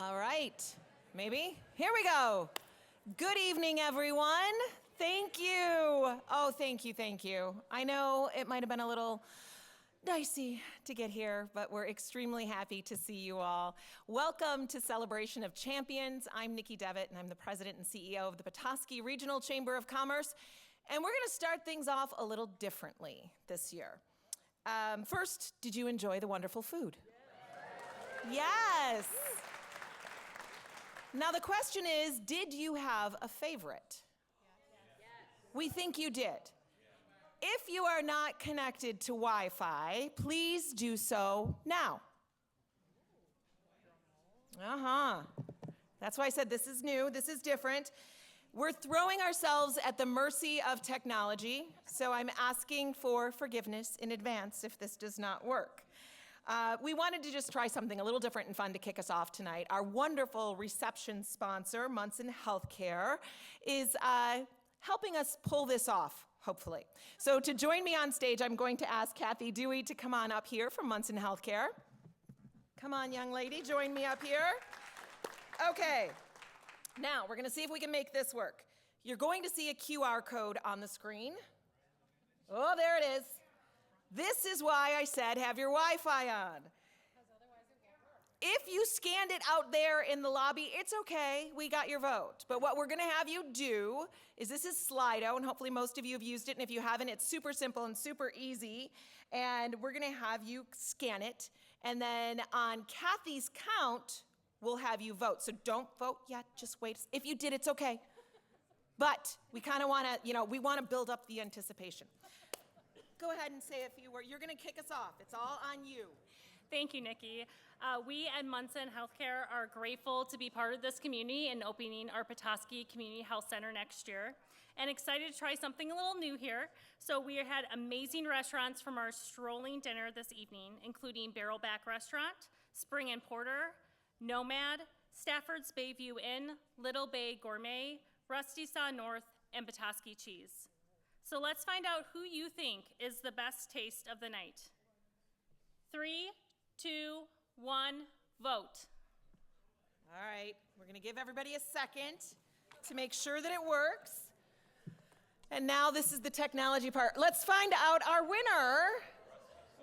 All right, maybe? Here we go. Good evening, everyone. Thank you. Oh, thank you, thank you. I know it might have been a little dicey to get here, but we're extremely happy to see you all. Welcome to Celebration of Champions. I'm Nikki Devitt, and I'm the President and CEO of the Petoskey Regional Chamber of Commerce, and we're gonna start things off a little differently this year. First, did you enjoy the wonderful food? Yes. Now the question is, did you have a favorite? We think you did. If you are not connected to Wi-Fi, please do so now. That's why I said this is new, this is different. We're throwing ourselves at the mercy of technology, so I'm asking for forgiveness in advance if this does not work. We wanted to just try something a little different and fun to kick us off tonight. Our wonderful reception sponsor, Munson Healthcare, is helping us pull this off, hopefully. So to join me on stage, I'm going to ask Kathy Dewey to come on up here from Munson Healthcare. Come on, young lady, join me up here. Okay. Now, we're gonna see if we can make this work. You're going to see a QR code on the screen. Oh, there it is. This is why I said have your Wi-Fi on. If you scanned it out there in the lobby, it's okay, we got your vote. But what we're gonna have you do is, this is Slido, and hopefully most of you have used it, and if you haven't, it's super simple and super easy. And we're gonna have you scan it, and then on Kathy's count, we'll have you vote. So don't vote yet, just wait. If you did, it's okay. But we kind of want to, we want to build up the anticipation. Go ahead and say a few words. You're going to kick us off. It's all on you. Thank you, Nikki. We at Munson Healthcare are grateful to be part of this community and opening our Petoskey Community Health Center next year, and excited to try something a little new here. So we had amazing restaurants from our strolling dinner this evening, including Barrelback Restaurant, Spring and Porter, Nomad, Stafford's Bayview Inn, Little Bay Gourmet, Rusty Saw North, and Petoskey Cheese. So let's find out who you think is the best taste of the night. 3, 2, 1, vote. All right, we're gonna give everybody a second to make sure that it works. And now this is the technology part. Let's find out our winner.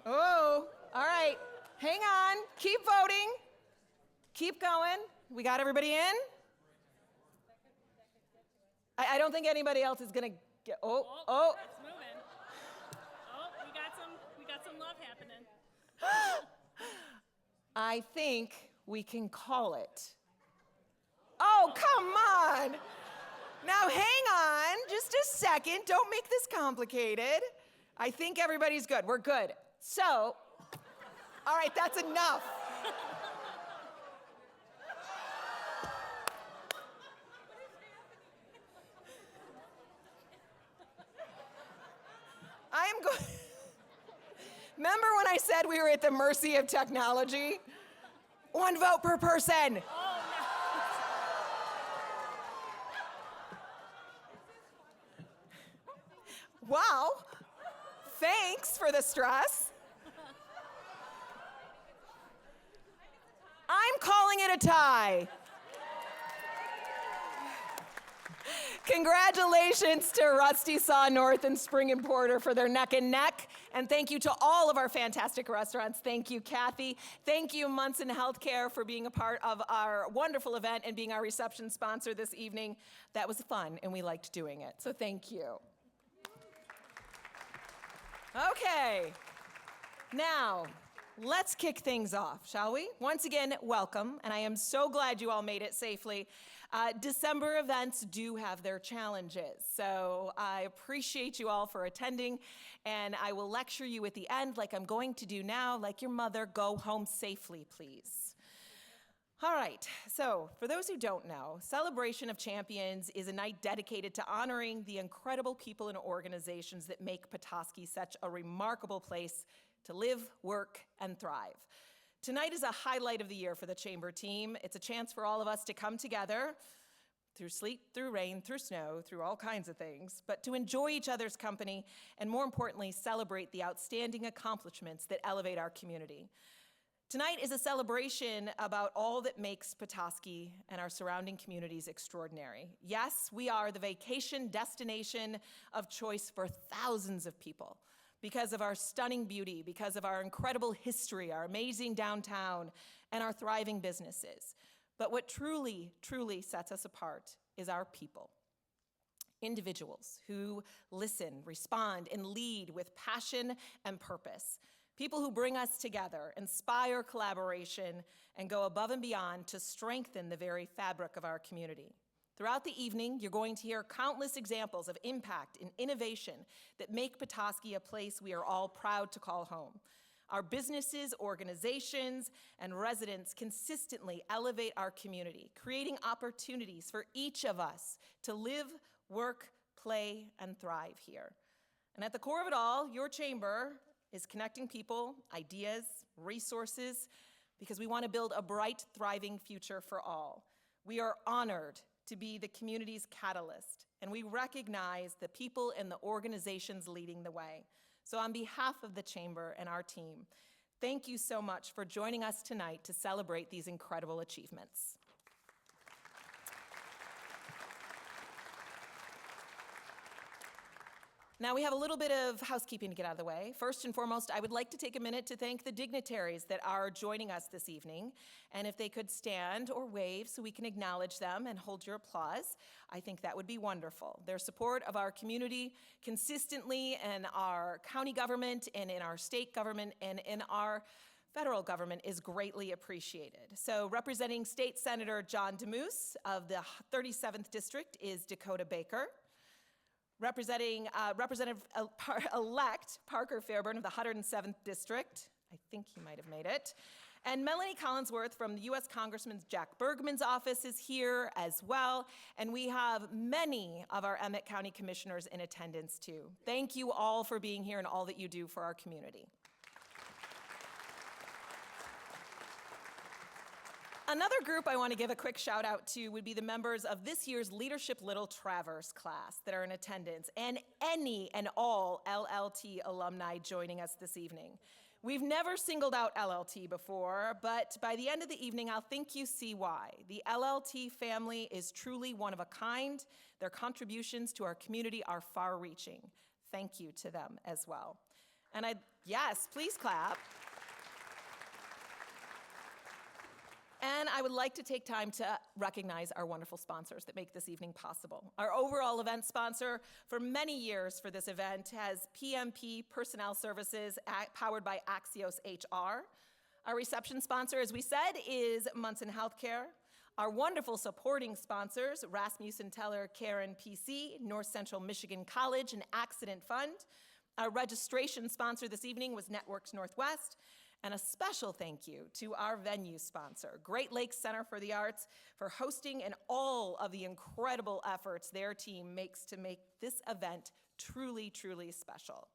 Oh, all right, hang on, keep voting. Keep going. We got everybody in? I don't think anybody else is gonna get, It's moving. Oh, we got some love happening. I think we can call it. Oh, come on. Now hang on, just a second. Don't make this complicated. I think everybody's good. We're good. So, all right, that's enough. Remember when I said we were at the mercy of technology? 1 vote per person. Oh, no. Wow, thanks for the stress. I'm calling it a tie. Congratulations to Rusty Saw North and Spring and Porter for their neck and neck. And thank you to all of our fantastic restaurants. Thank you, Kathy. Thank you, Munson Healthcare, for being a part of our wonderful event and being our reception sponsor this evening. That was fun, and we liked doing it, so thank you. Okay, now, let's kick things off, shall we? Once again, welcome, and I am so glad you all made it safely. December events do have their challenges, so I appreciate you all for attending, and I will lecture you at the end like I'm going to do now, like your mother. Go home safely, please. All right, so for those who don't know, Celebration of Champions is a night dedicated to honoring the incredible people and organizations that make Petoskey such a remarkable place to live, work, and thrive. Tonight is a highlight of the year for the Chamber team. It's a chance for all of us to come together through sleet, through rain, through snow, through all kinds of things, but to enjoy each other's company and, more importantly, celebrate the outstanding accomplishments that elevate our community. Tonight is a celebration about all that makes Petoskey and our surrounding communities extraordinary. Yes, we are the vacation destination of choice for thousands of people because of our stunning beauty, because of our incredible history, our amazing downtown, and our thriving businesses. But what truly, truly sets us apart is our people. Individuals who listen, respond, and lead with passion and purpose. People who bring us together, inspire collaboration, and go above and beyond to strengthen the very fabric of our community. Throughout the evening, you're going to hear countless examples of impact and innovation that make Petoskey a place we are all proud to call home. Our businesses, organizations, and residents consistently elevate our community, creating opportunities for each of us to live, work, play, and thrive here. And at the core of it all, your chamber is connecting people, ideas, resources, because we want to build a bright, thriving future for all. We are honored to be the community's catalyst, and we recognize the people and the organizations leading the way. So on behalf of the chamber and our team, thank you so much for joining us tonight to celebrate these incredible achievements. Now we have a little bit of housekeeping to get out of the way. First and foremost, I would like to take a minute to thank the dignitaries that are joining us this evening. And if they could stand or wave so we can acknowledge them and hold your applause, I think that would be wonderful. Their support of our community consistently in our county government and in our state government and in our federal government is greatly appreciated. So representing State Senator John DeMoose of the 37th District is Dakota Baker. Representing Representative-elect Parker Fairburn of the 107th District, I think he might have made it, and Melanie Collinsworth from the U.S. Congressman Jack Bergman's office is here as well, and we have many of our Emmett County Commissioners in attendance too. Thank you all for being here and all that you do for our community. Another group I want to give a quick shout out to would be the members of this year's Leadership Little Traverse class that are in attendance, and any and all LLT alumni joining us this evening. We've never singled out LLT before, but by the end of the evening, I'll think you see why. The LLT family is truly one of a kind. Their contributions to our community are far-reaching. Thank you to them as well. And yes, please clap. And I would like to take time to recognize our wonderful sponsors that make this evening possible. Our overall event sponsor for many years for this event has PMP Personnel Services powered by Axios HR. Our reception sponsor, as we said, is Munson Healthcare. Our wonderful supporting sponsors, Rasmussen Teller Karen PC, North Central Michigan College, and Accident Fund. Our registration sponsor this evening was Networks Northwest. And a special thank you to our venue sponsor, Great Lakes Center for the Arts, for hosting and all of the incredible efforts their team makes to make this event truly, truly special.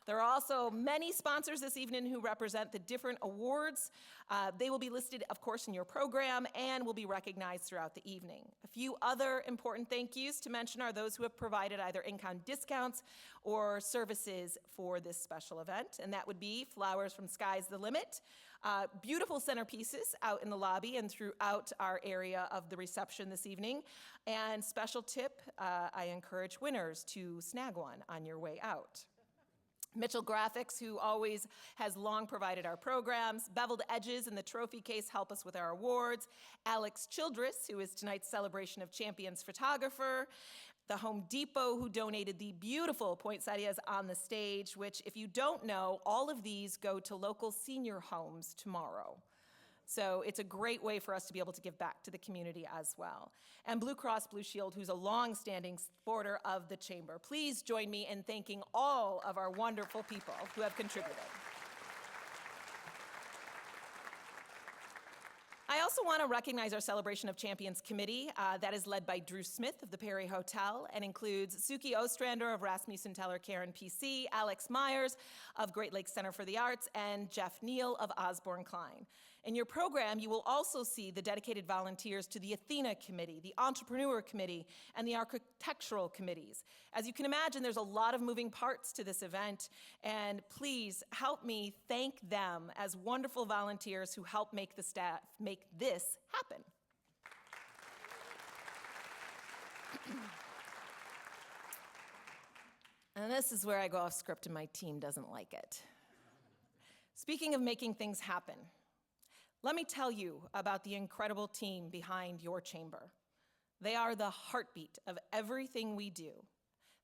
There are also many sponsors this evening who represent the different awards. They will be listed, of course, in your program and will be recognized throughout the evening. A few other important thank yous to mention are those who have provided either in-kind discounts or services for this special event, and that would be Flowers from Sky's the Limit, beautiful centerpieces out in the lobby and throughout our area of the reception this evening, and special tip, I encourage winners to snag one on your way out. Mitchell Graphics, who always has long provided our programs. Beveled Edges and the trophy case help us with our awards. Alex Childress, who is tonight's Celebration of Champions photographer. The Home Depot, who donated the beautiful poinsettias on the stage, which, if you don't know, all of these go to local senior homes tomorrow. So it's a great way for us to be able to give back to the community as well. And Blue Cross Blue Shield, who's a long-standing supporter of the Chamber. Please join me in thanking all of our wonderful people who have contributed. I also want to recognize our Celebration of Champions Committee that is led by Drew Smith of the Perry Hotel and includes Suki Ostrander of Rasmussen Teller Karen PC, Alex Myers of Great Lakes Center for the Arts, and Jeff Neal of Osborne Klein. In your program, you will also see the dedicated volunteers to the Athena Committee, the Entrepreneur Committee, and the Architectural Committees. As you can imagine, there's a lot of moving parts to this event, and please help me thank them as wonderful volunteers who help make the staff make this happen. And this is where I go off script and my team doesn't like it. Speaking of making things happen, let me tell you about the incredible team behind your chamber. They are the heartbeat of everything we do.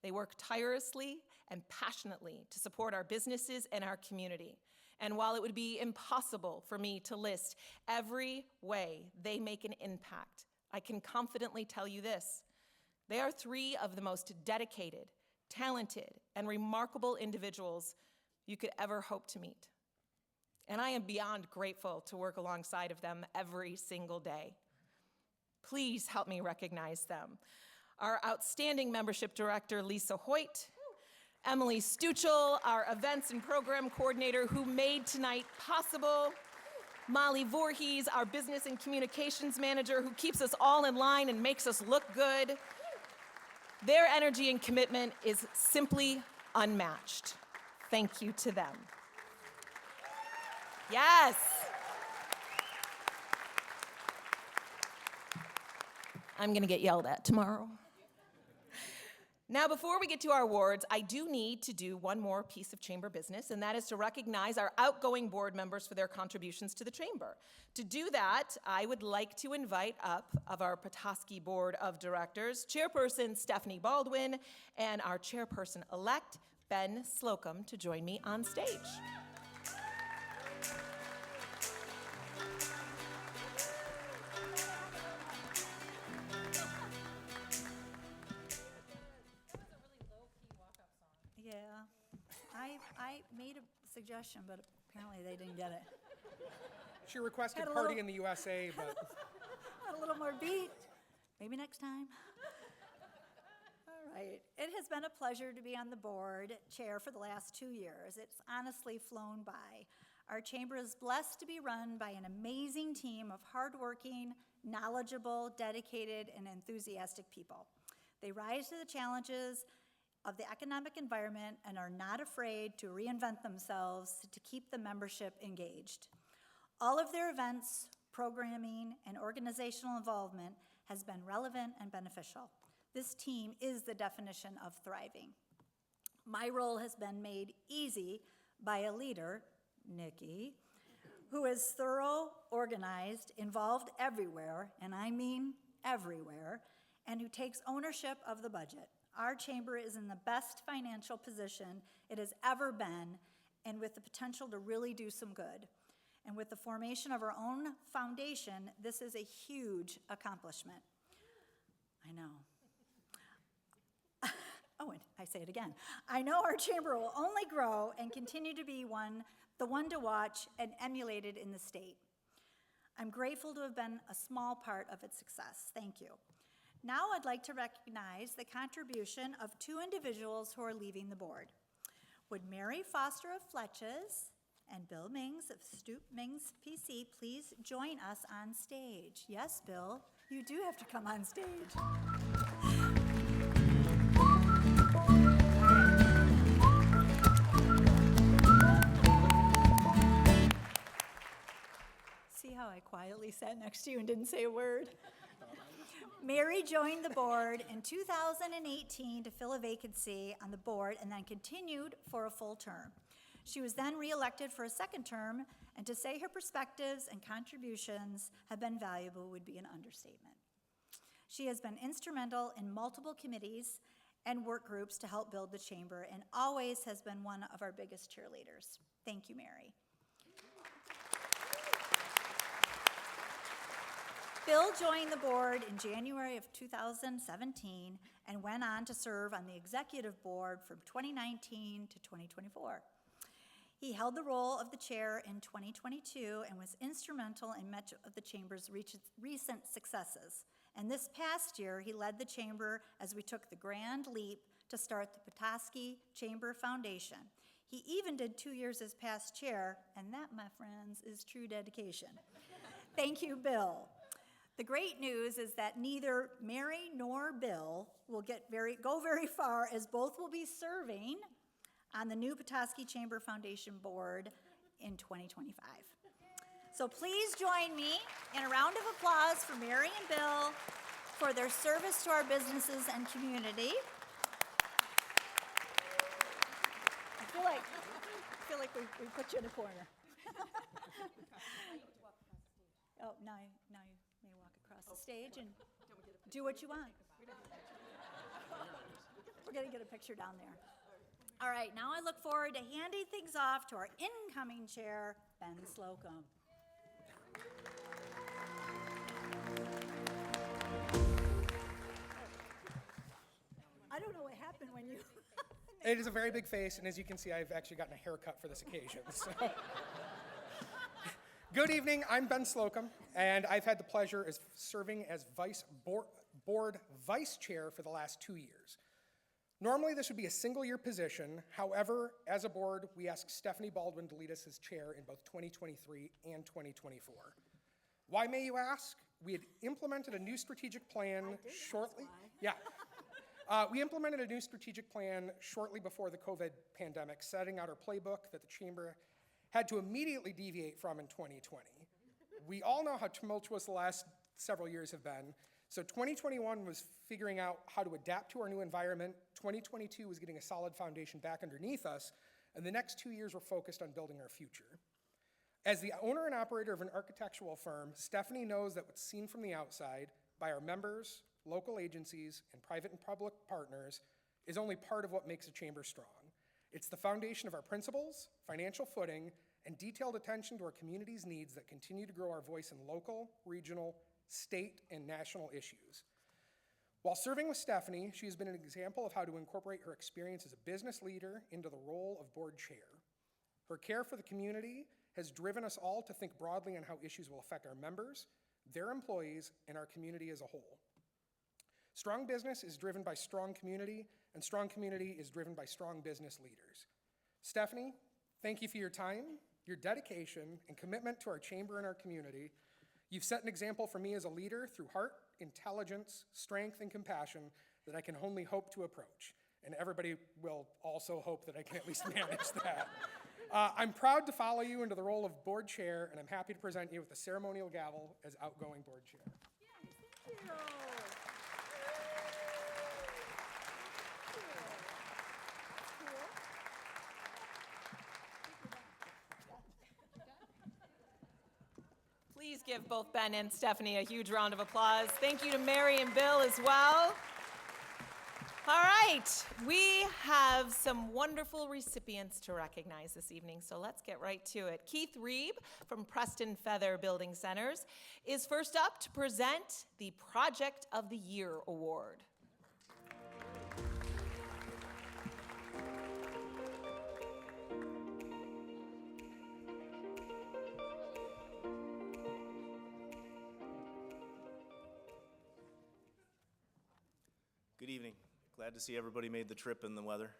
They work tirelessly and passionately to support our businesses and our community. And while it would be impossible for me to list every way they make an impact, I can confidently tell you this: they are three of the most dedicated, talented, and remarkable individuals you could ever hope to meet. And I am beyond grateful to work alongside of them every single day. Please help me recognize them. Our outstanding membership director, Lisa Hoyt, Emily Stuchel, our events and program coordinator who made tonight possible, Molly Voorhees, our business and communications manager who keeps us all in line and makes us look good. Their energy and commitment is simply unmatched. Thank you to them. Yes. I'm going to get yelled at tomorrow. Now, before we get to our awards, I do need to do one more piece of chamber business, and that is to recognize our outgoing board members for their contributions to the chamber. To do that, I would like to invite up of our Petoskey Board of Directors, Chairperson Stephanie Baldwin, and our Chairperson-elect, Ben Slocum, to join me on stage. I made a suggestion, but apparently they didn't get it. She requested Had a Party little- in the USA, but A little more beat. Maybe next time. All right. It has been a pleasure to be on the board chair for the last 2 years. It's honestly flown by. Our chamber is blessed to be run by an amazing team of hardworking, knowledgeable, dedicated, and enthusiastic people. They rise to the challenges of the economic environment and are not afraid to reinvent themselves to keep the membership engaged. All of their events, programming, and organizational involvement has been relevant and beneficial. This team is the definition of thriving. My role has been made easy by a leader, Nikki, who is thorough, organized, involved everywhere, and I mean everywhere, and who takes ownership of the budget. Our chamber is in the best financial position it has ever been, and with the potential to really do some good. And with the formation of our own foundation, this is a huge accomplishment. I know. Oh, and I say it again. I know our chamber will only grow and continue to be the one to watch and emulated in the state. I'm grateful to have been a small part of its success. Thank you. Now I'd like to recognize the contribution of 2 individuals who are leaving the board. Would Mary Foster of Fletches and Bill Mings of Stoop Mings PC please join us on stage? Yes, Bill, you do have to come on stage. See how I quietly sat next to you and didn't say a word? Mary joined the board in 2018 to fill a vacancy on the board and then continued for a full term. She was then reelected for a second term, and to say her perspectives and contributions have been valuable would be an understatement. She has been instrumental in multiple committees and work groups to help build the chamber and always has been one of our biggest cheerleaders. Thank you, Mary. Bill joined the board in January of 2017 and went on to serve on the executive board from 2019 to 2024. He held the role of the chair in 2022 and was instrumental in much of the chamber's recent successes. And this past year, he led the chamber as we took the grand leap to start the Petoskey Chamber Foundation. He even did 2 years as past chair, and that, my friends, is true dedication. Thank you, Bill. The great news is that neither Mary nor Bill will go very far, as both will be serving on the new Petoskey Chamber Foundation Board in 2025. So please join me in a round of applause for Mary and Bill for their service to our businesses and community. I feel like we put you in a corner. Oh, now you may walk across the stage and do what you want. We're going to get a picture down there. All right, now I look forward to handing things off to our incoming chair, Ben Slocum. I don't know what happened when you... It is a very big face, and as you can see, I've actually gotten a haircut for this occasion. So. Good evening, I'm Ben Slocum, and I've had the pleasure of serving as board vice chair for the last 2 years. Normally, this would be a single-year position. However, as a board, we asked Stephanie Baldwin to lead us as chair in both 2023 and 2024. Why, may you ask? We had implemented a new strategic plan shortly. Yeah. We implemented a new strategic plan shortly before the COVID pandemic, setting out our playbook that the chamber had to immediately deviate from in 2020. We all know how tumultuous the last several years have been, so 2021 was figuring out how to adapt to our new environment, 2022 was getting a solid foundation back underneath us, and the next 2 years were focused on building our future. As the owner and operator of an architectural firm, Stephanie knows that what's seen from the outside by our members, local agencies, and private and public partners is only part of what makes a chamber strong. It's the foundation of our principles, financial footing, and detailed attention to our community's needs that continue to grow our voice in local, regional, state, and national issues. While serving with Stephanie, she has been an example of how to incorporate her experience as a business leader into the role of board chair. Her care for the community has driven us all to think broadly on how issues will affect our members, their employees, and our community as a whole. Strong business is driven by strong community, and strong community is driven by strong business leaders. Stephanie, thank you for your time, your dedication, and commitment to our chamber and our community. You've set an example for me as a leader through heart, intelligence, strength, and compassion that I can only hope to approach. And everybody will also hope that I can at least manage that. I'm proud to follow you into the role of board chair, and I'm happy to present you with the ceremonial gavel as outgoing board chair. Thank you. Please give both Ben and Stephanie a huge round of applause. Thank you to Mary and Bill as well. All right, we have some wonderful recipients to recognize this evening, so let's get right to it. Keith Reeb from Preston Feather Building Centers is first up to present the Project of the Year Award. Good evening. Glad to see everybody made the trip in the weather.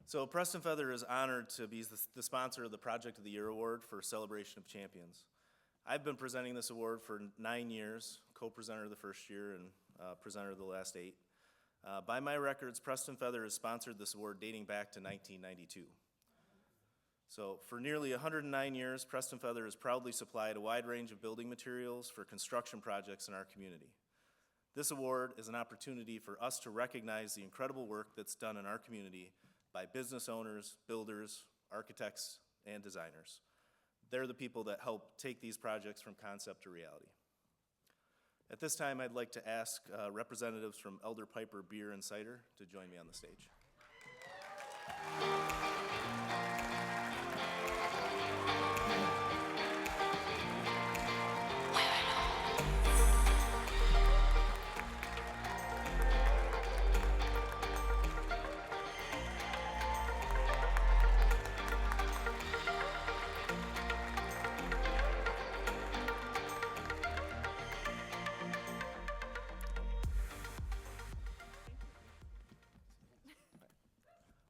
So Preston Feather is honored to be the sponsor of the Project of the Year Award for Celebration of Champions. I've been presenting this award for 9 years, co-presenter the first year and presenter the last 8. By my records, Preston Feather has sponsored this award dating back to 1992. So for nearly 109 years, Preston Feather has proudly supplied a wide range of building materials for construction projects in our community. This award is an opportunity for us to recognize the incredible work that's done in our community by business owners, builders, architects, and designers. They're the people that help take these projects from concept to reality. At this time, I'd like to ask representatives from Elder Piper Beer and Cider to join me on the stage.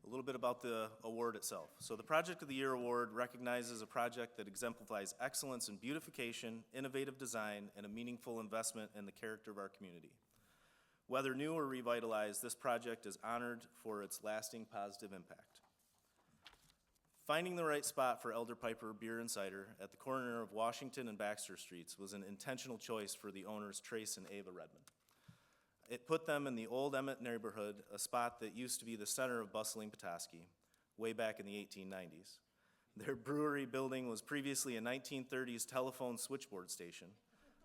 A little bit about the award itself. So the Project of the Year Award recognizes a project that exemplifies excellence in beautification, innovative design, and a meaningful investment in the character of our community. Whether new or revitalized, this project is honored for its lasting positive impact. Finding the right spot for Elder Piper Beer and Cider at the corner of Washington and Baxter Streets was an intentional choice for the owners, Trace and Ava Redmond. It put them in the old Emmett neighborhood, a spot that used to be the center of bustling Petoskey, way back in the 1890s. Their brewery building was previously a 1930s telephone switchboard station,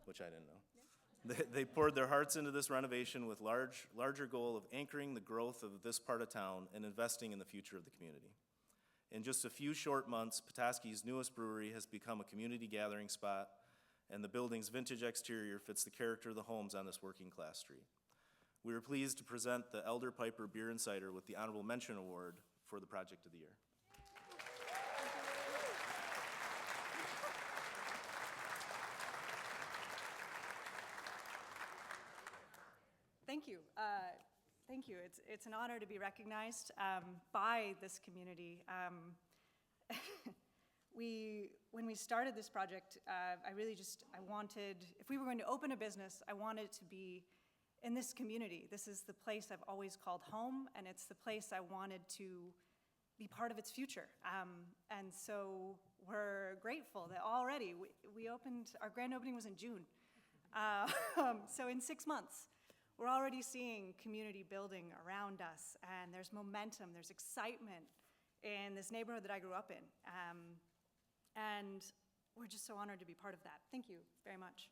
which I didn't know. They poured their hearts into this renovation with larger goal of anchoring the growth of this part of town and investing in the future of the community. In just a few short months, Petoskey's newest brewery has become a community gathering spot, and the building's vintage exterior fits the character of the homes on this working class street. We are pleased to present the Elder Piper Beer and Cider with the Honorable Mention Award for the Project of the Year. Thank you. Thank you. It's an honor to be recognized by this community. When we started this project, I wanted, if we were going to open a business, I wanted it to be in this community. This is the place I've always called home, and it's the place I wanted to be part of its future. And so we're grateful that already we opened, our grand opening was in June. So in 6 months, we're already seeing community building around us, and there's momentum, there's excitement in this neighborhood that I grew up in. And we're just so honored to be part of that. Thank you very much.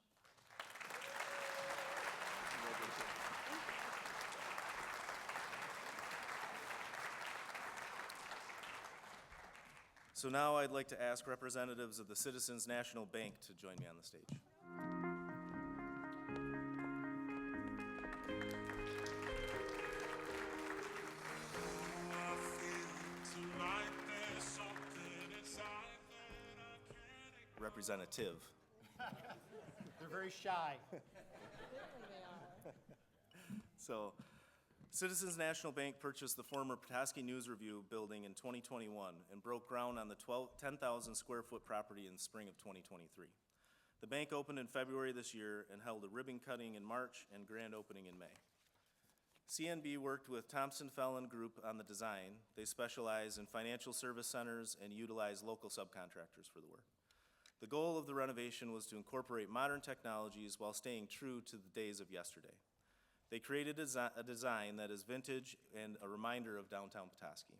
So now I'd like to ask representatives of the Citizens National Bank to join me on the stage. Representative. They're very shy. So, Citizens National Bank purchased the former Petoskey News Review building in 2021 and broke ground on the 10,000 square foot property in the spring of 2023. The bank opened in February this year and held a ribbon cutting in March and grand opening in May. CNB worked with Thompson Fellon Group on the design. They specialize in financial service centers and utilize local subcontractors for the work. The goal of the renovation was to incorporate modern technologies while staying true to the days of yesterday. They created a design that is vintage and a reminder of downtown Petoskey.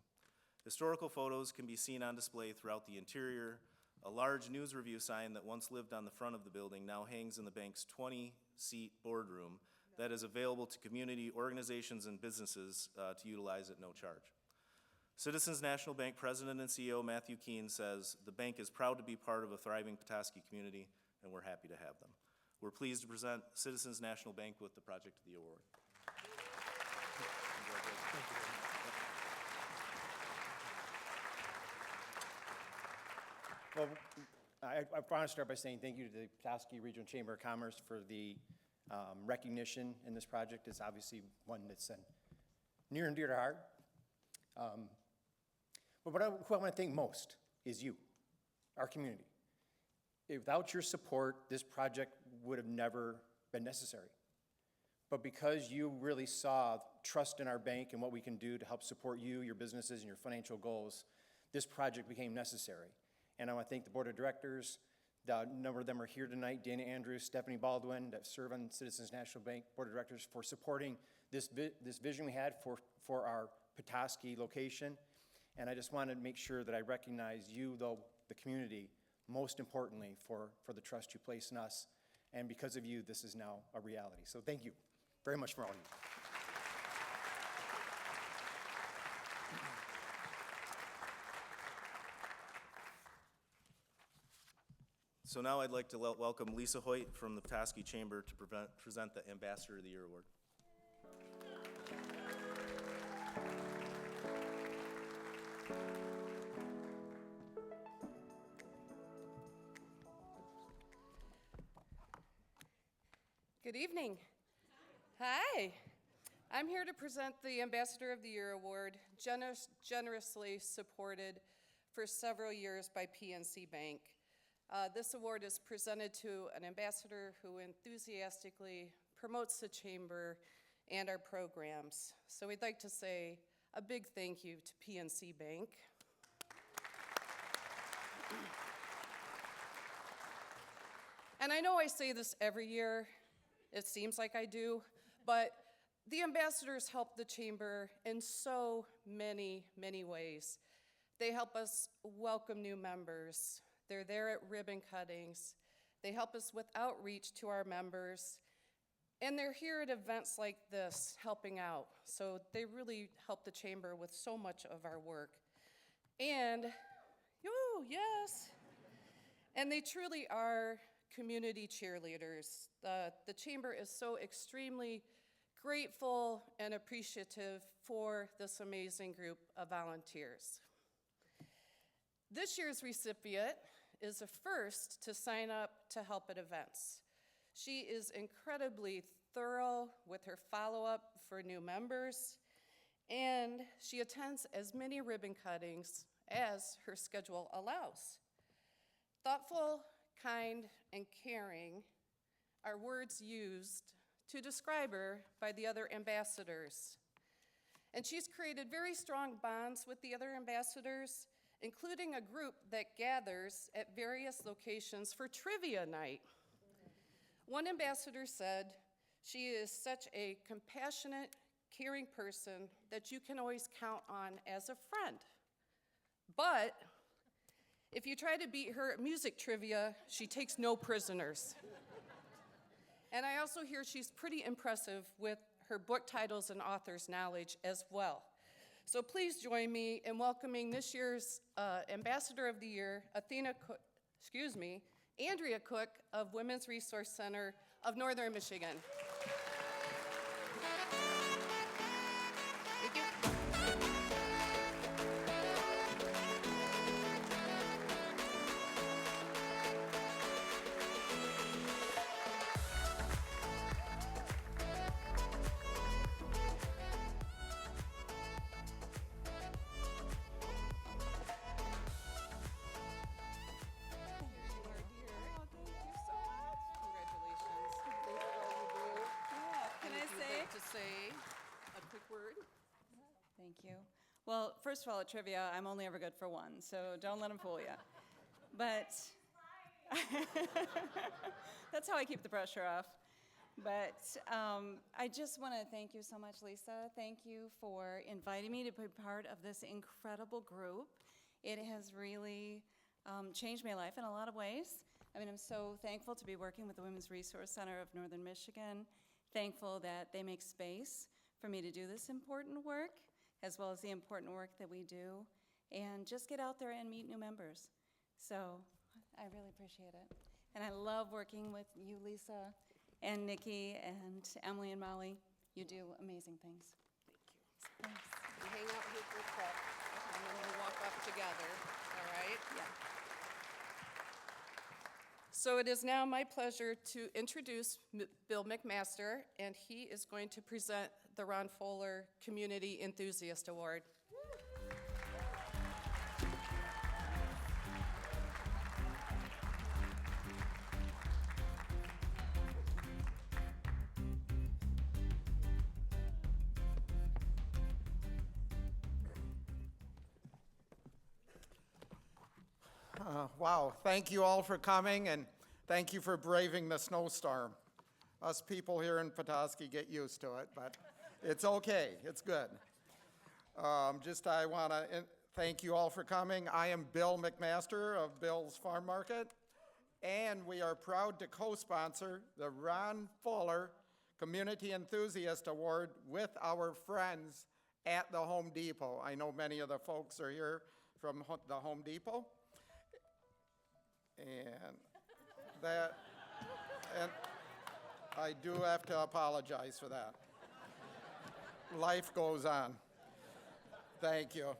Historical photos can be seen on display throughout the interior. A large news review sign that once lived on the front of the building now hangs in the bank's 20-seat boardroom that is available to community organizations and businesses to utilize at no charge. Citizens National Bank President and CEO Matthew Keene says, "The bank is proud to be part of a thriving Petoskey community, and we're happy to have them." We're pleased to present Citizens National Bank with the Project of the Year Award. Well, I want to start by saying thank you to the Petoskey Regional Chamber of Commerce for the recognition in this project. It's obviously one that's near and dear to heart. But who I want to thank most is you, our community. Without your support, this project would have never been necessary. But because you really saw trust in our bank and what we can do to help support you, your businesses, and your financial goals, this project became necessary. And I want to thank the board of directors. A number of them are here tonight, Dana Andrews, Stephanie Baldwin, that serve on Citizens National Bank Board of Directors, for supporting this vision we had for our Petoskey location. And I just want to make sure that I recognize you, though, the community, most importantly, for the trust you place in us. And because of you, this is now a reality. So thank you very much for all of you. So now I'd like to welcome Lisa Hoyt from the Petoskey Chamber to present the Ambassador of the Year Award. Good evening. Hi. I'm here to present the Ambassador of the Year Award, generously supported for several years by PNC Bank. This award is presented to an ambassador who enthusiastically promotes the Chamber and our programs. So we'd like to say a big thank you to PNC Bank. And I know I say this every year, it seems like I do, but the ambassadors help the Chamber in so many, many ways. They help us welcome new members. They're there at ribbon cuttings. They help us with outreach to our members. And they're here at events like this, helping out. So they really help the Chamber with so much of our work. And, yes. And they truly are community cheerleaders. The Chamber is so extremely grateful and appreciative for this amazing group of volunteers. This year's recipient is the first to sign up to help at events. She is incredibly thorough with her follow-up for new members, and she attends as many ribbon cuttings as her schedule allows. Thoughtful, kind, and caring are words used to describe her by the other ambassadors. And she's created very strong bonds with the other ambassadors, including a group that gathers at various locations for trivia night. One ambassador said, "She is such a compassionate, caring person that you can always count on as a friend. But if you try to beat her at music trivia, she takes no prisoners." And I also hear she's pretty impressive with her book titles and author's knowledge as well. So please join me in welcoming this year's Ambassador of the Year, Andrea Cook of Women's Resource Center of Northern Michigan. Thank you. Say a quick word. Thank you. Well, first of all, at trivia, I'm only ever good for one, so don't let them fool you. But that's how I keep the pressure off. But I just want to thank you so much, Lisa. Thank you for inviting me to be part of this incredible group. It has really changed my life in a lot of ways. I mean, I'm so thankful to be working with the Women's Resource Center of Northern Michigan. Thankful that they make space for me to do this important work, as well as the important work that we do, and just get out there and meet new members. So I really appreciate it. And I love working with you, Lisa, and Nikki, and Emily and Molly. You do amazing things. Thank you. Thanks. We hang out here for a cup, and then we walk up together, all right? Yeah. So it is now my pleasure to introduce Bill McMaster, and he is going to present the Ron Fuller Community Enthusiast Award. Wow, thank you all for coming, and thank you for braving the snowstorm. Us people here in Petoskey get used to it, but it's okay, it's good. I want to thank you all for coming. I am Bill McMaster of Bill's Farm Market, and we are proud to co-sponsor the Ron Fuller Community Enthusiast Award with our friends at the Home Depot. I know many of the folks are here from the Home Depot. And I do have to apologize for that. Life goes on. Thank you.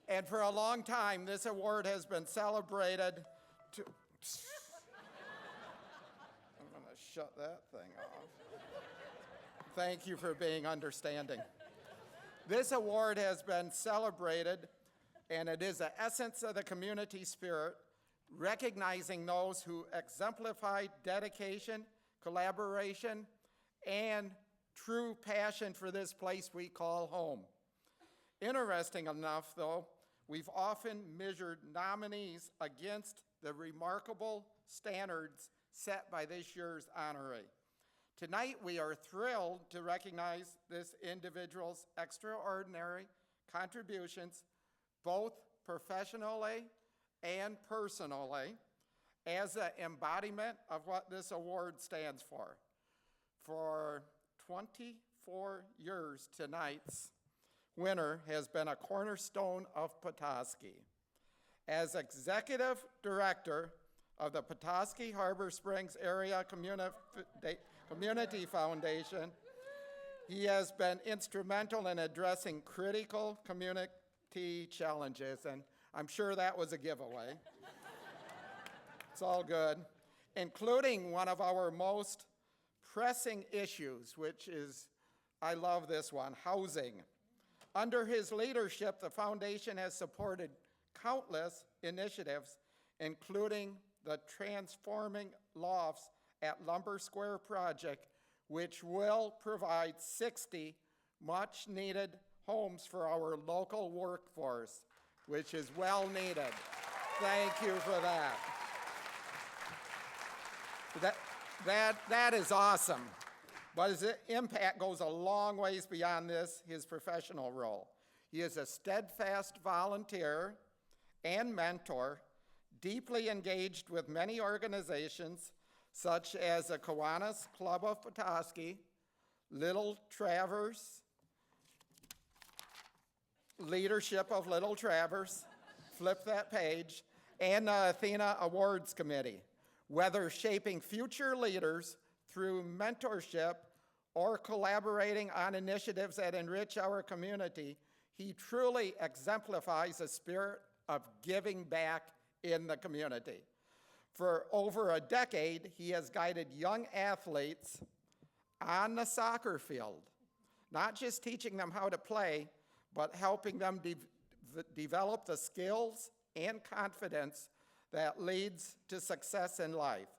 And for a long time, this award has been celebrated to... I'm gonna shut that thing off. Thank you for being understanding. This award has been celebrated, and it is the essence of the community spirit, recognizing those who exemplify dedication, collaboration, and true passion for this place we call home. Interesting enough, though, we've often measured nominees against the remarkable standards set by this year's honoree. Tonight, we are thrilled to recognize this individual's extraordinary contributions, both professionally and personally, as an embodiment of what this award stands for. For 24 years, tonight's winner has been a cornerstone of Petoskey. As executive director of the Petoskey Harbor Springs Area Community Foundation, he has been instrumental in addressing critical community challenges, and I'm sure that was a giveaway. It's all good, including one of our most pressing issues, which is, I love this one, housing. Under his leadership, the foundation has supported countless initiatives, including the Transforming Lofts at Lumber Square project, which will provide 60 much-needed homes for our local workforce, which is well needed. Thank you for that. That is awesome. But his impact goes a long ways beyond this, his professional role. He is a steadfast volunteer and mentor, deeply engaged with many organizations, such as the Kiwanis Club of Petoskey, Little Travers, Leadership of Little Travers, flip that page, and the Athena Awards Committee. Whether shaping future leaders through mentorship or collaborating on initiatives that enrich our community, he truly exemplifies a spirit of giving back in the community. For over a decade, he has guided young athletes on the soccer field, not just teaching them how to play, but helping them develop the skills and confidence that leads to success in life.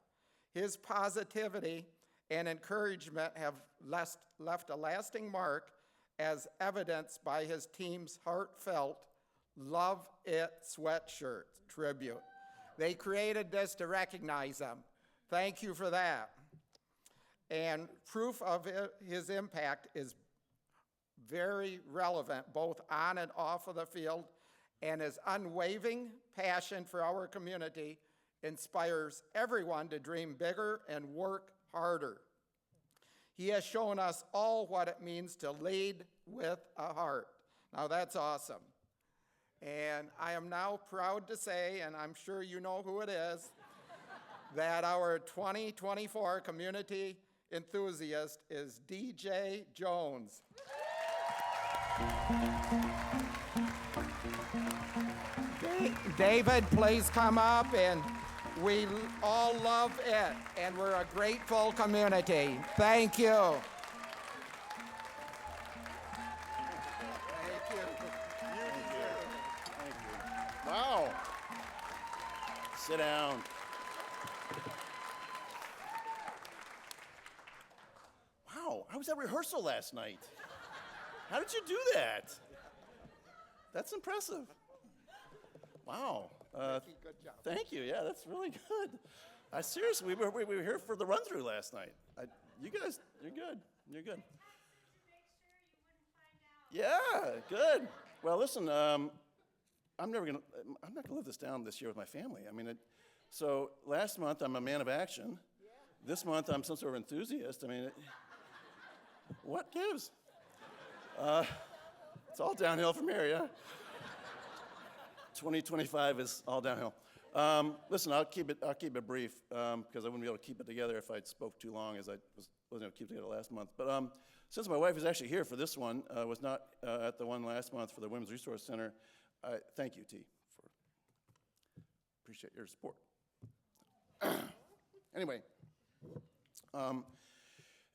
His positivity and encouragement have left a lasting mark, as evidenced by his team's heartfelt Love It sweatshirt tribute. They created this to recognize him. Thank you for that. And proof of his impact is very relevant, both on and off of the field, and his unwavering passion for our community inspires everyone to dream bigger and work harder. He has shown us all what it means to lead with a heart. Now that's awesome. And I am now proud to say, and I'm sure you know who it is, that our 2024 community enthusiast is DJ Jones. David, please come up, and we all love it, and we're a grateful community. Thank you. Thank you. Wow. Sit down. Wow, I was at rehearsal last night. How did you do that? That's impressive. Wow. Good job. Thank you. Yeah, that's really good. Seriously, we were here for the run-through last night. You guys, you're good. You're good. Yeah, good. Well, listen, I'm not gonna live this down this year with my family. I mean, so last month I'm a man of action. This month I'm some sort of enthusiast. I mean, what gives? It's all downhill from here, yeah. 2025 is all downhill. Listen, I'll keep it brief because I wouldn't be able to keep it together if I spoke too long, as I wasn't able to keep it together last month. But since my wife is actually here for this one, was not at the one last month for the Women's Resource Center, thank you, T, appreciate your support. Anyway,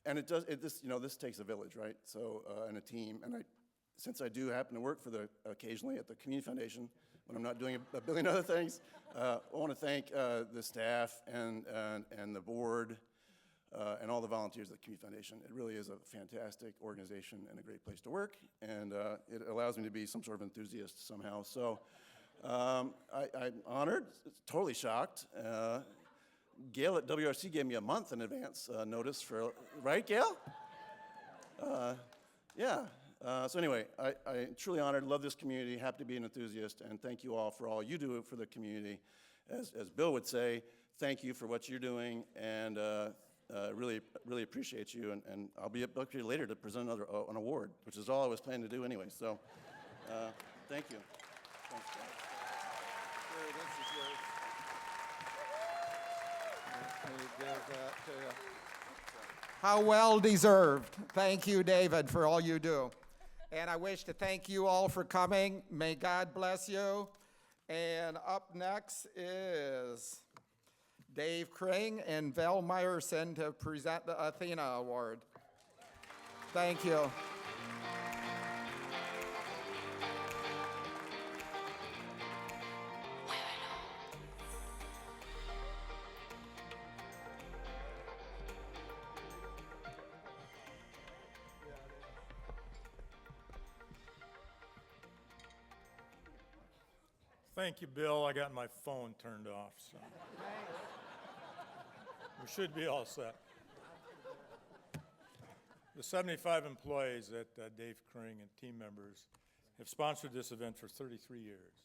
And this takes a village, right? So, and a team. And since I do happen to work occasionally at the Community Foundation, when I'm not doing a billion other things, I want to thank the staff and the board and all the volunteers at the Community Foundation. It really is a fantastic organization and a great place to work, and it allows me to be some sort of enthusiast somehow. So I'm honored, totally shocked. Gail at WRC gave me a month in advance notice for, right, Gail? Yeah. So anyway, I'm truly honored, love this community, happy to be an enthusiast, and thank you all for all you do for the community. As Bill would say, thank you for what you're doing, and really appreciate you, and I'll be up here later to present an award, which is all I was planning to do anyway, so thank you. Thanks, guys. How well deserved. Thank you, David, for all you do. And I wish to thank you all for coming. May God bless you. And up next is Dave Kring and Val Meyerson to present the Athena Award. Thank you. Thank you, Bill. I got my phone turned off, so we should be all set. The 75 employees at Dave Kring and team members have sponsored this event for 33 years,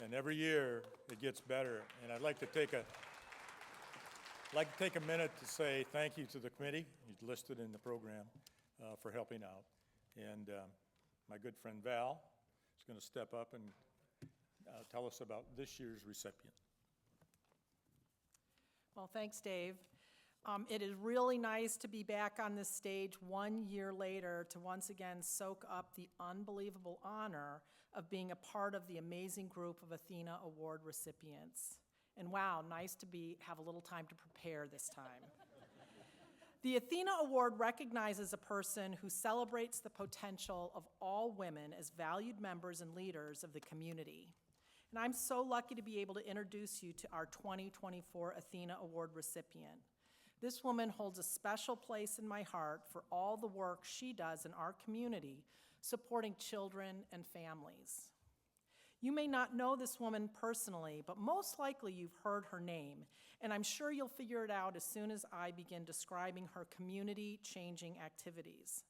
and every year it gets better. And I'd like to take a minute to say thank you to the committee, who's listed in the program, for helping out, and my good friend Val is going to step up and tell us about this year's recipient. Well, thanks, Dave. It is really nice to be back on this stage 1 year later to once again soak up the unbelievable honor of being a part of the amazing group of Athena Award recipients. And wow, nice to have a little time to prepare this time. The Athena Award recognizes a person who celebrates the potential of all women as valued members and leaders of the community. And I'm so lucky to be able to introduce you to our 2024 Athena Award recipient. This woman holds a special place in my heart for all the work she does in our community, supporting children and families. You may not know this woman personally, but most likely you've heard her name, and I'm sure you'll figure it out as soon as I begin describing her community-changing activities.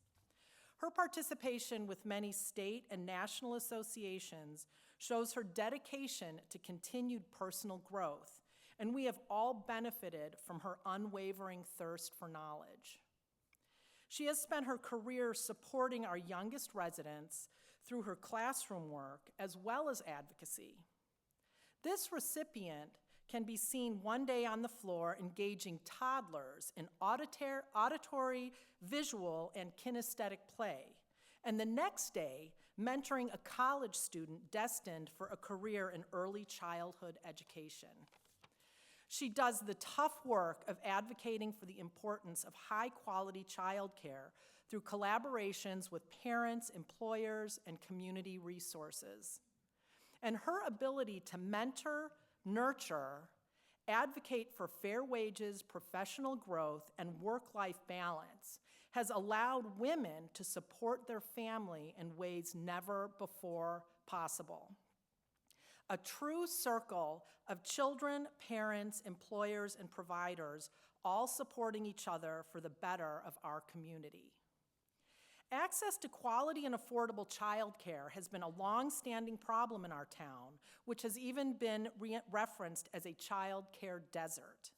Her participation with many state and national associations shows her dedication to continued personal growth, and we have all benefited from her unwavering thirst for knowledge. She has spent her career supporting our youngest residents through her classroom work as well as advocacy. This recipient can be seen one day on the floor engaging toddlers in auditory, visual, and kinesthetic play, and the next day mentoring a college student destined for a career in early childhood education. She does the tough work of advocating for the importance of high-quality childcare through collaborations with parents, employers, and community resources. And her ability to mentor, nurture, advocate for fair wages, professional growth, and work-life balance has allowed women to support their family in ways never before possible. A true circle of children, parents, employers, and providers all supporting each other for the better of our community. Access to quality and affordable childcare has been a long-standing problem in our town, which has even been referenced as a child care desert.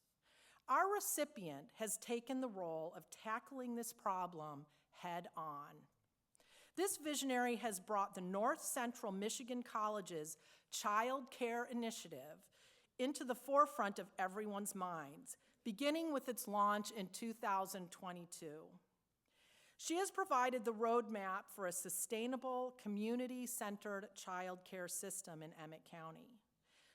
Our recipient has taken the role of tackling this problem head on. This visionary has brought the North Central Michigan College's Child Care Initiative into the forefront of everyone's minds, beginning with its launch in 2022. She has provided the roadmap for a sustainable, community-centered child care system in Emmett County.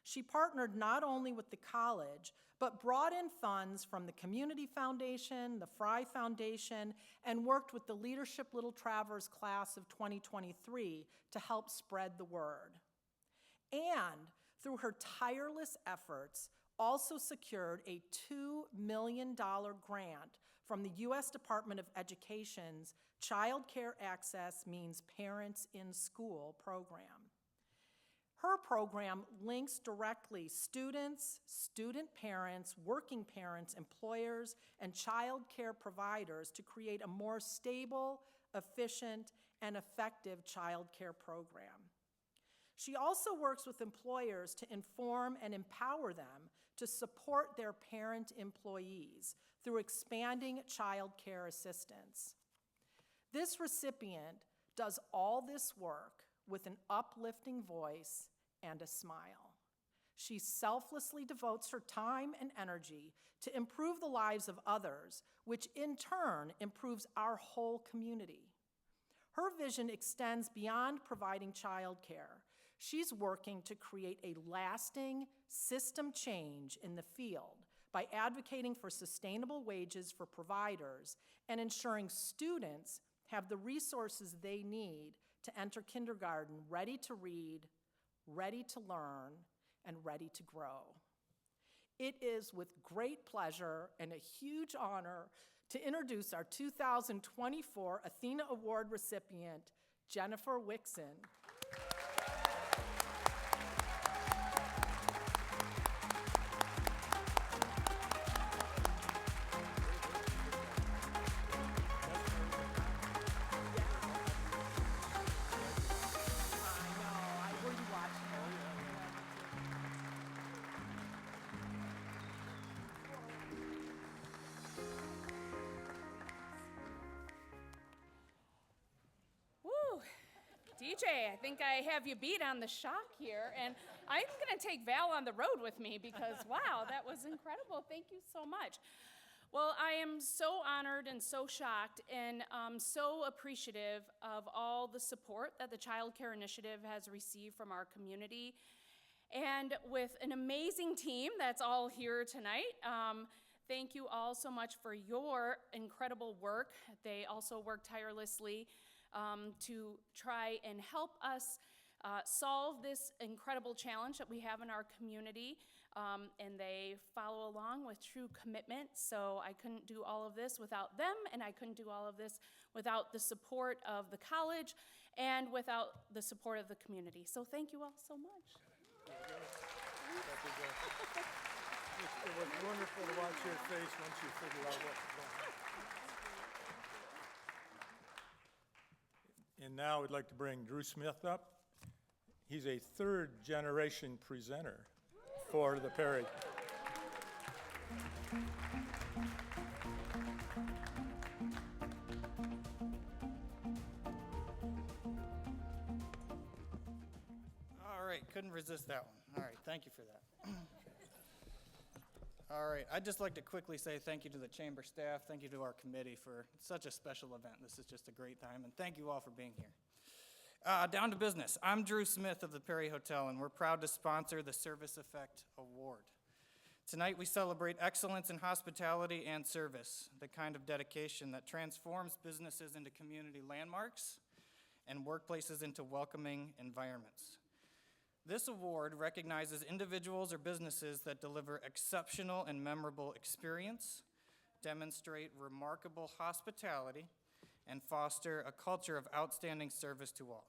she partnered not only with the college, but brought in funds from the Community Foundation, the Fry Foundation, and worked with the Leadership Little Travers class of 2023 to help spread the word. And through her tireless efforts, also secured a $2 million grant from the U.S. Department of Education's Child Care Access Means Parents in School program. Her program links directly students, student parents, working parents, employers, and child care providers to create a more stable, efficient, and effective child care program. She also works with employers to inform and empower them to support their parent employees through expanding child care assistance. This recipient does all this work with an uplifting voice and a smile. She selflessly devotes her time and energy to improve the lives of others, which in turn improves our whole community. Her vision extends beyond providing child care. She's working to create a lasting system change in the field by advocating for sustainable wages for providers and ensuring students have the resources they need to enter kindergarten ready to read, ready to learn, and ready to grow. It is with great pleasure and a huge honor to introduce our 2024 Athena Award recipient, Jennifer Wixon. DJ, I think I have you beat on the shock here, and I'm going to take Val on the road with me because, wow, that was incredible. Thank you so much. Well, I am so honored and so shocked and so appreciative of all the support that the Child Care Initiative has received from our community. And with an amazing team that's all here tonight, thank you all so much for your incredible work. They also work tirelessly to try and help us solve this incredible challenge that we have in our community. And they follow along with true commitment. So I couldn't do all of this without them, and I couldn't do all of this without the support of the college and without the support of the community. So thank you all so much. It was wonderful to watch your face once you figured out what was going on. And now I'd like to bring Drew Smith up. He's a third-generation presenter for the Perry. All right, couldn't resist that one. All right, thank you for that. All right, I'd just like to quickly say thank you to the chamber staff, thank you to our committee for such a special event. This is just a great time, and thank you all for being here. Down to business. I'm Drew Smith of the Perry Hotel, and we're proud to sponsor the Service Effect Award. Tonight, we celebrate excellence in hospitality and service, the kind of dedication that transforms businesses into community landmarks and workplaces into welcoming environments. This award recognizes individuals or businesses that deliver exceptional and memorable experience, demonstrate remarkable hospitality, and foster a culture of outstanding service to all.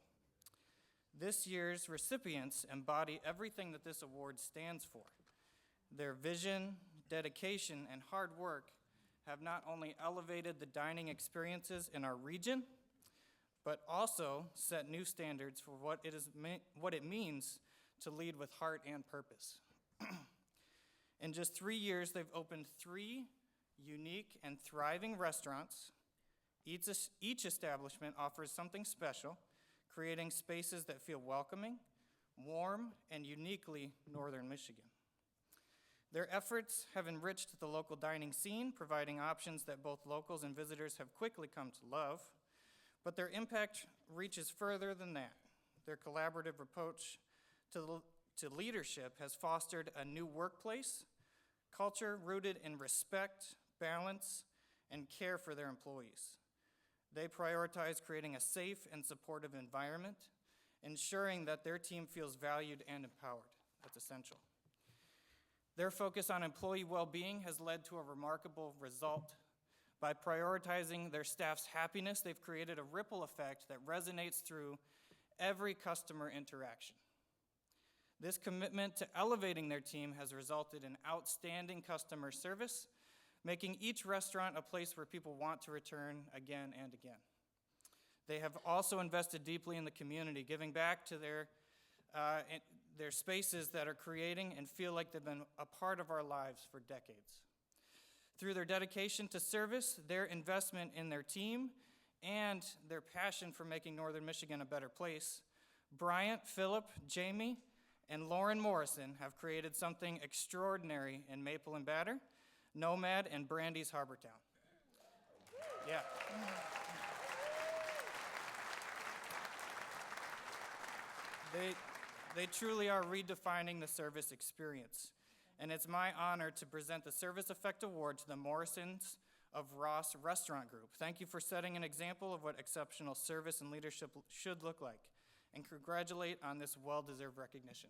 This year's recipients embody everything that this award stands for. Their vision, dedication, and hard work have not only elevated the dining experiences in our region, but also set new standards for what it means to lead with heart and purpose. In just 3 years, they've opened 3 unique and thriving restaurants. Each establishment offers something special, creating spaces that feel welcoming, warm, and uniquely Northern Michigan. Their efforts have enriched the local dining scene, providing options that both locals and visitors have quickly come to love, but their impact reaches further than that. Their collaborative approach to to leadership has fostered a new workplace culture rooted in respect, balance, and care for their employees. They prioritize creating a safe and supportive environment, ensuring that their team feels valued and empowered. That's essential. Their focus on employee well-being has led to a remarkable result. By prioritizing their staff's happiness, they've created a ripple effect that resonates through every customer interaction. This commitment to elevating their team has resulted in outstanding customer service, making each restaurant a place where people want to return again and again. They have also invested deeply in the community, giving back to their spaces that are creating and feel like they've been a part of our lives for decades. Through their dedication to service, their investment in their team, and their passion for making Northern Michigan a better place, Bryant, Phillip, Jamie, and Lauren Morrison have created something extraordinary in Maple and Batter, Nomad, and Brandy's Harbortown. Yeah. They truly are redefining the service experience. And it's my honor to present the Service Effect Award to the Morrisons of Ross Restaurant Group. Thank you for setting an example of what exceptional service and leadership should look like, and congratulate on this well-deserved recognition.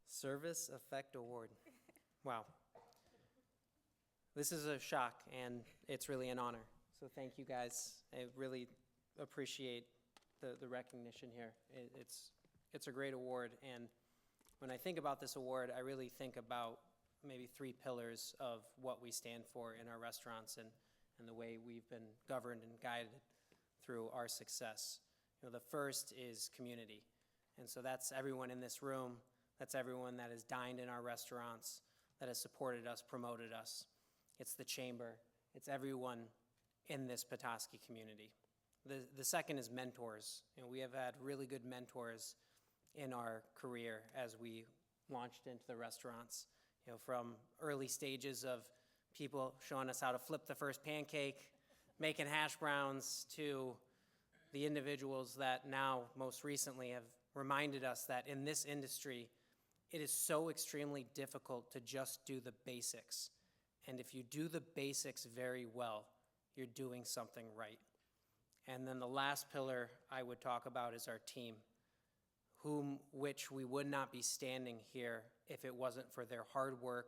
Service Effect Award. Wow. This is a shock, and it's really an honor. So thank you guys. I really appreciate the recognition here. It's a great award, and when I think about this award, I really think about maybe 3 pillars of what we stand for in our restaurants and the way we've been governed and guided through our success. You know, the first is community, and so that's everyone in this room. That's everyone that has dined in our restaurants, that has supported us, promoted us. It's the chamber. It's everyone in this Petoskey community. The second is mentors. You know, we have had really good mentors in our career as we launched into the restaurants. You know, from early stages of people showing us how to flip the first pancake, making hash browns, to the individuals that now most recently have reminded us that in this industry, it is so extremely difficult to just do the basics. And if you do the basics very well, you're doing something right. And then the last pillar I would talk about is our team, which we would not be standing here if it wasn't for their hard work,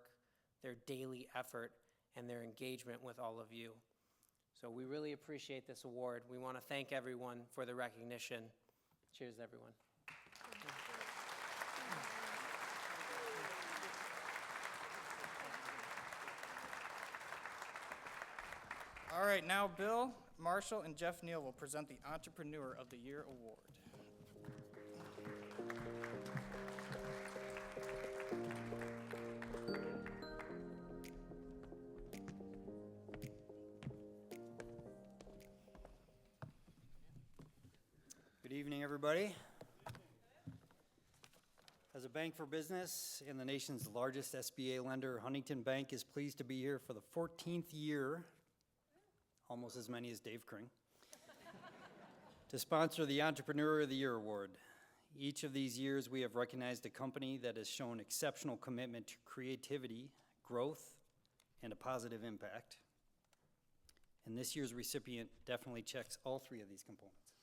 their daily effort, and their engagement with all of you. So we really appreciate this award. We want to thank everyone for the recognition. Cheers, everyone. All right, now Bill, Marshall, and Jeff Neal will present the Entrepreneur of the Year Award. Good evening, everybody. As a bank for business and the nation's largest SBA lender, Huntington Bank is pleased to be here for the 14th year, almost as many as Dave Kring, to sponsor the Entrepreneur of the Year Award. Each of these years, we have recognized a company that has shown exceptional commitment to creativity, growth, and a positive impact. And this year's recipient definitely checks all 3 of these components.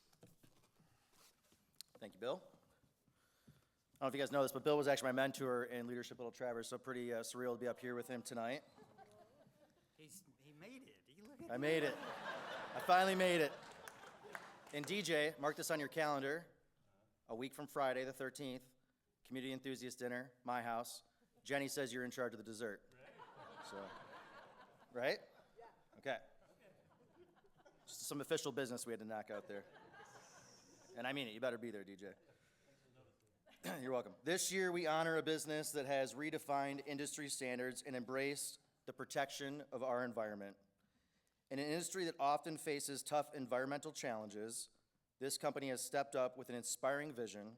Thank you, Bill. I don't know if you guys know this, but Bill was actually my mentor in Leadership Little Traverse, so pretty surreal to be up here with him tonight. He made it. I made it. I finally made it. And DJ, mark this on your calendar. A week from Friday, the 13th, community enthusiast dinner, my house. Jenny says you're in charge of the dessert. So, right? Okay. Just some official business we had to knock out there. And I mean it. You better be there, DJ. You're welcome. This year, we honor a business that has redefined industry standards and embraced the protection of our environment. In an industry that often faces tough environmental challenges, this company has stepped up with an inspiring vision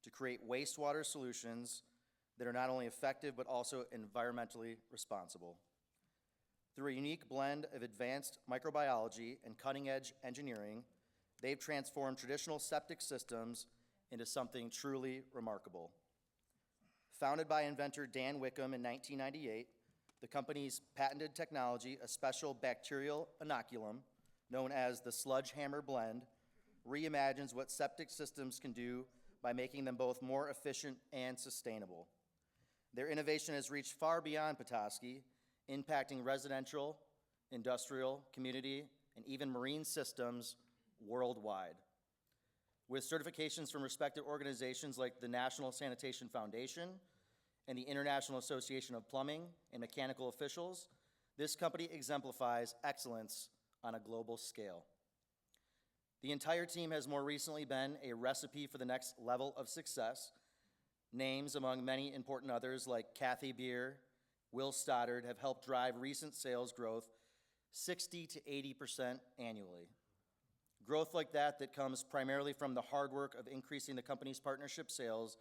to create wastewater solutions that are not only effective but also environmentally responsible. Through a unique blend of advanced microbiology and cutting-edge engineering, they've transformed traditional septic systems into something truly remarkable. Founded by inventor Dan Wickham in 1998, the company's patented technology, a special bacterial inoculum known as the Sludge Hammer Blend, reimagines what septic systems can do by making them both more efficient and sustainable. Their innovation has reached far beyond Petoskey, impacting residential, industrial, community, and even marine systems worldwide. With certifications from respected organizations like the National Sanitation Foundation and the International Association of Plumbing and Mechanical Officials, this company exemplifies excellence on a global scale. The entire team has more recently been a recipe for the next level of success. Names among many important others like Kathy Beer, Will Stoddard have helped drive recent sales growth 60 to 80% annually. Growth like that comes primarily from the hard work of increasing the company's partnership sales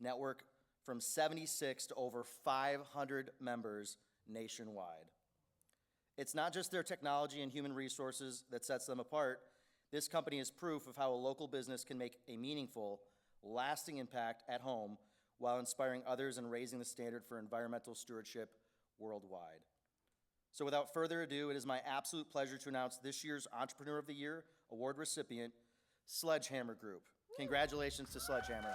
network from 76 to over 500 members nationwide. It's not just their technology and human resources that sets them apart. This company is proof of how a local business can make a meaningful, lasting impact at home while inspiring others and raising the standard for environmental stewardship worldwide. So without further ado, it is my absolute pleasure to announce this year's Entrepreneur of the Year award recipient, Sledgehammer Group. Congratulations to Sledgehammer.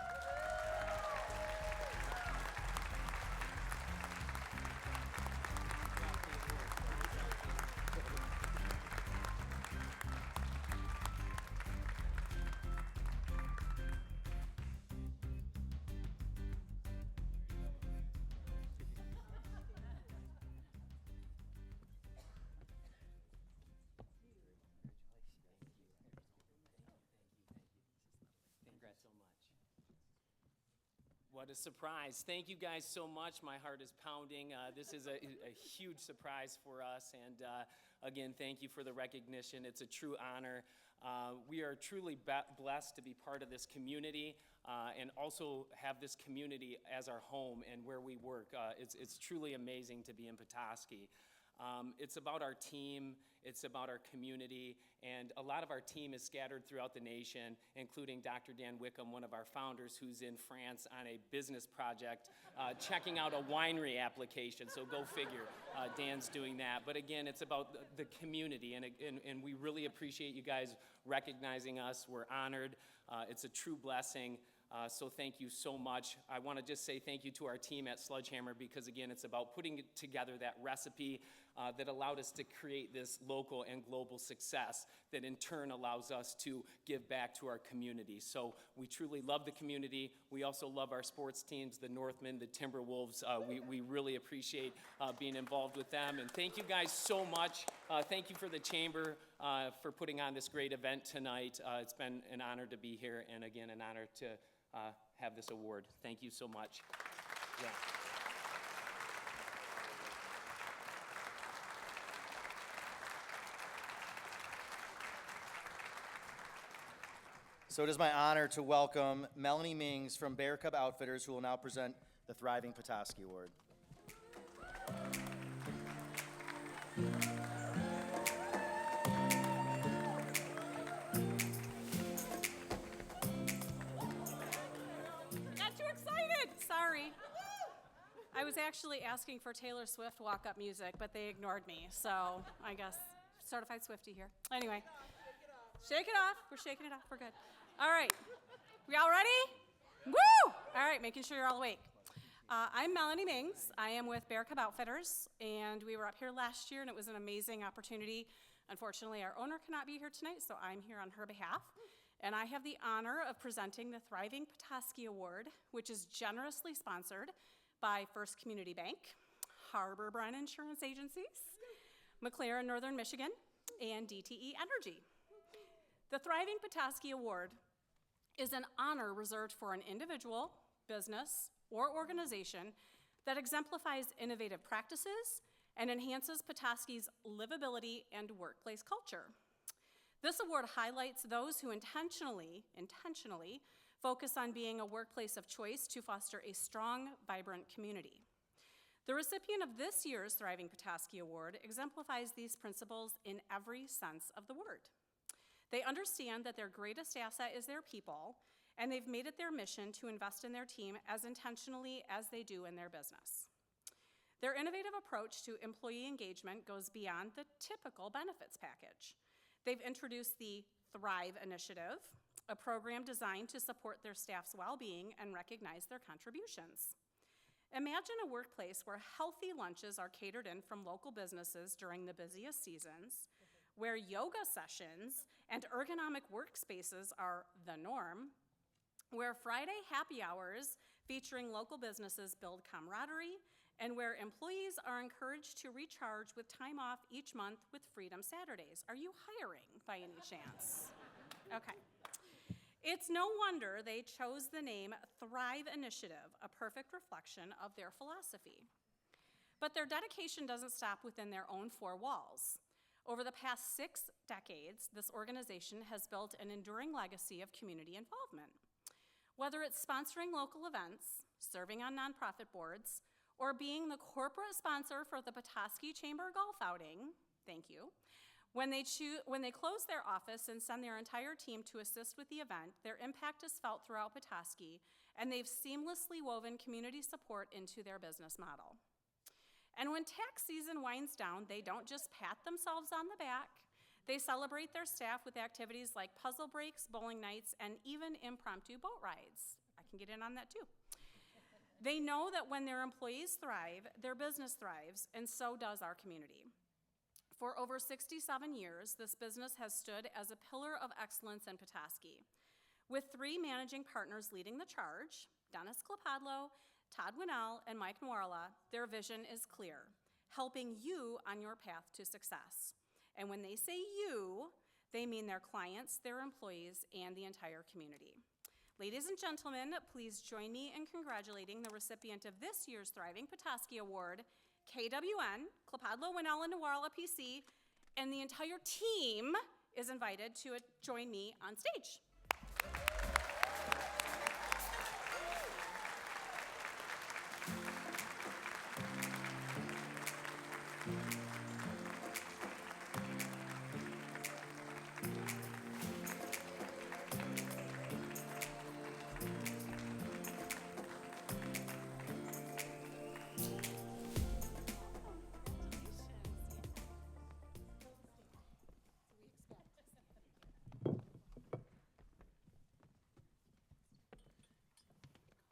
What a surprise. Thank you guys so much. My heart is pounding. This is a huge surprise for us. And again, thank you for the recognition. It's a true honor. We are truly blessed to be part of this community and also have this community as our home and where we work. It's truly amazing to be in Petoskey. It's about our team, it's about our community, and a lot of our team is scattered throughout the nation, including Dr. Dan Wickham, one of our founders, who's in France on a business project, checking out a winery application, so go figure, Dan's doing that. But again, it's about the community, and we really appreciate you guys recognizing us. We're honored. It's a true blessing. So thank you so much. I want to just say thank you to our team at Sledgehammer because, again, it's about putting together that recipe that allowed us to create this local and global success that in turn allows us to give back to our community. So we truly love the community. We also love our sports teams, the Northmen, the Timberwolves. We really appreciate being involved with them. And thank you guys so much. Thank you for the Chamber for putting on this great event tonight. It's been an honor to be here, and again, an honor to have this award. Thank you so much. Yeah. So it is my honor to welcome Melanie Mings from Bear Cub Outfitters, who will now present the Thriving Petoskey Award. I was actually asking for Taylor Swift walk-up music, but they ignored me, so I guess certified Swiftie here. Anyway, shake it off. We're shaking it off. We're good. All right. We all ready? Woo! All right, making sure you're all awake. I'm Melanie Mings. I am with Bear Cub Outfitters, and we were up here last year, and it was an amazing opportunity. Unfortunately, our owner cannot be here tonight, so I'm here on her behalf. And I have the honor of presenting the Thriving Petoskey Award, which is generously sponsored by First Community Bank, Harbor Brand Insurance Agencies, McLaren Northern Michigan, and DTE Energy. The Thriving Petoskey Award is an honor reserved for an individual, business, or organization that exemplifies innovative practices and enhances Petoskey's livability and workplace culture. This award highlights those who intentionally focus on being a workplace of choice to foster a strong, vibrant community. The recipient of this year's Thriving Petoskey Award exemplifies these principles in every sense of the word. They understand that their greatest asset is their people, and they've made it their mission to invest in their team as intentionally as they do in their business. Their innovative approach to employee engagement goes beyond the typical benefits package. They've introduced the Thrive Initiative, a program designed to support their staff's well-being and recognize their contributions. Imagine a workplace where healthy lunches are catered in from local businesses during the busiest seasons, where yoga sessions and ergonomic workspaces are the norm, where Friday happy hours featuring local businesses build camaraderie, and where employees are encouraged to recharge with time off each month with Freedom Saturdays. Are you hiring by any chance? Okay. It's no wonder they chose the name Thrive Initiative, a perfect reflection of their philosophy. But their dedication doesn't stop within their own four walls. Over the past 6 decades, this organization has built an enduring legacy of community involvement. Whether it's sponsoring local events, serving on nonprofit boards, or being the corporate sponsor for the Petoskey Chamber Golf Outing, thank you. When they close their office and send their entire team to assist with the event, their impact is felt throughout Petoskey, and they've seamlessly woven community support into their business model. And when tax season winds down, they don't just pat themselves on the back. They celebrate their staff with activities like puzzle breaks, bowling nights, and even impromptu boat rides. I can get in on that too. They know that when their employees thrive, their business thrives, and so does our community. For over 67 years, this business has stood as a pillar of excellence in Petoskey. With 3 managing partners leading the charge, Dennis Clapadlo, Todd Winnell, and Mike Noirla, their vision is clear, helping you on your path to success. And when they say you, they mean their clients, their employees, and the entire community. Ladies and gentlemen, please join me in congratulating the recipient of this year's Thriving Petoskey Award, KWN, Clapadlo, Winnell, and Noirla PC, and the entire team is invited to join me on stage.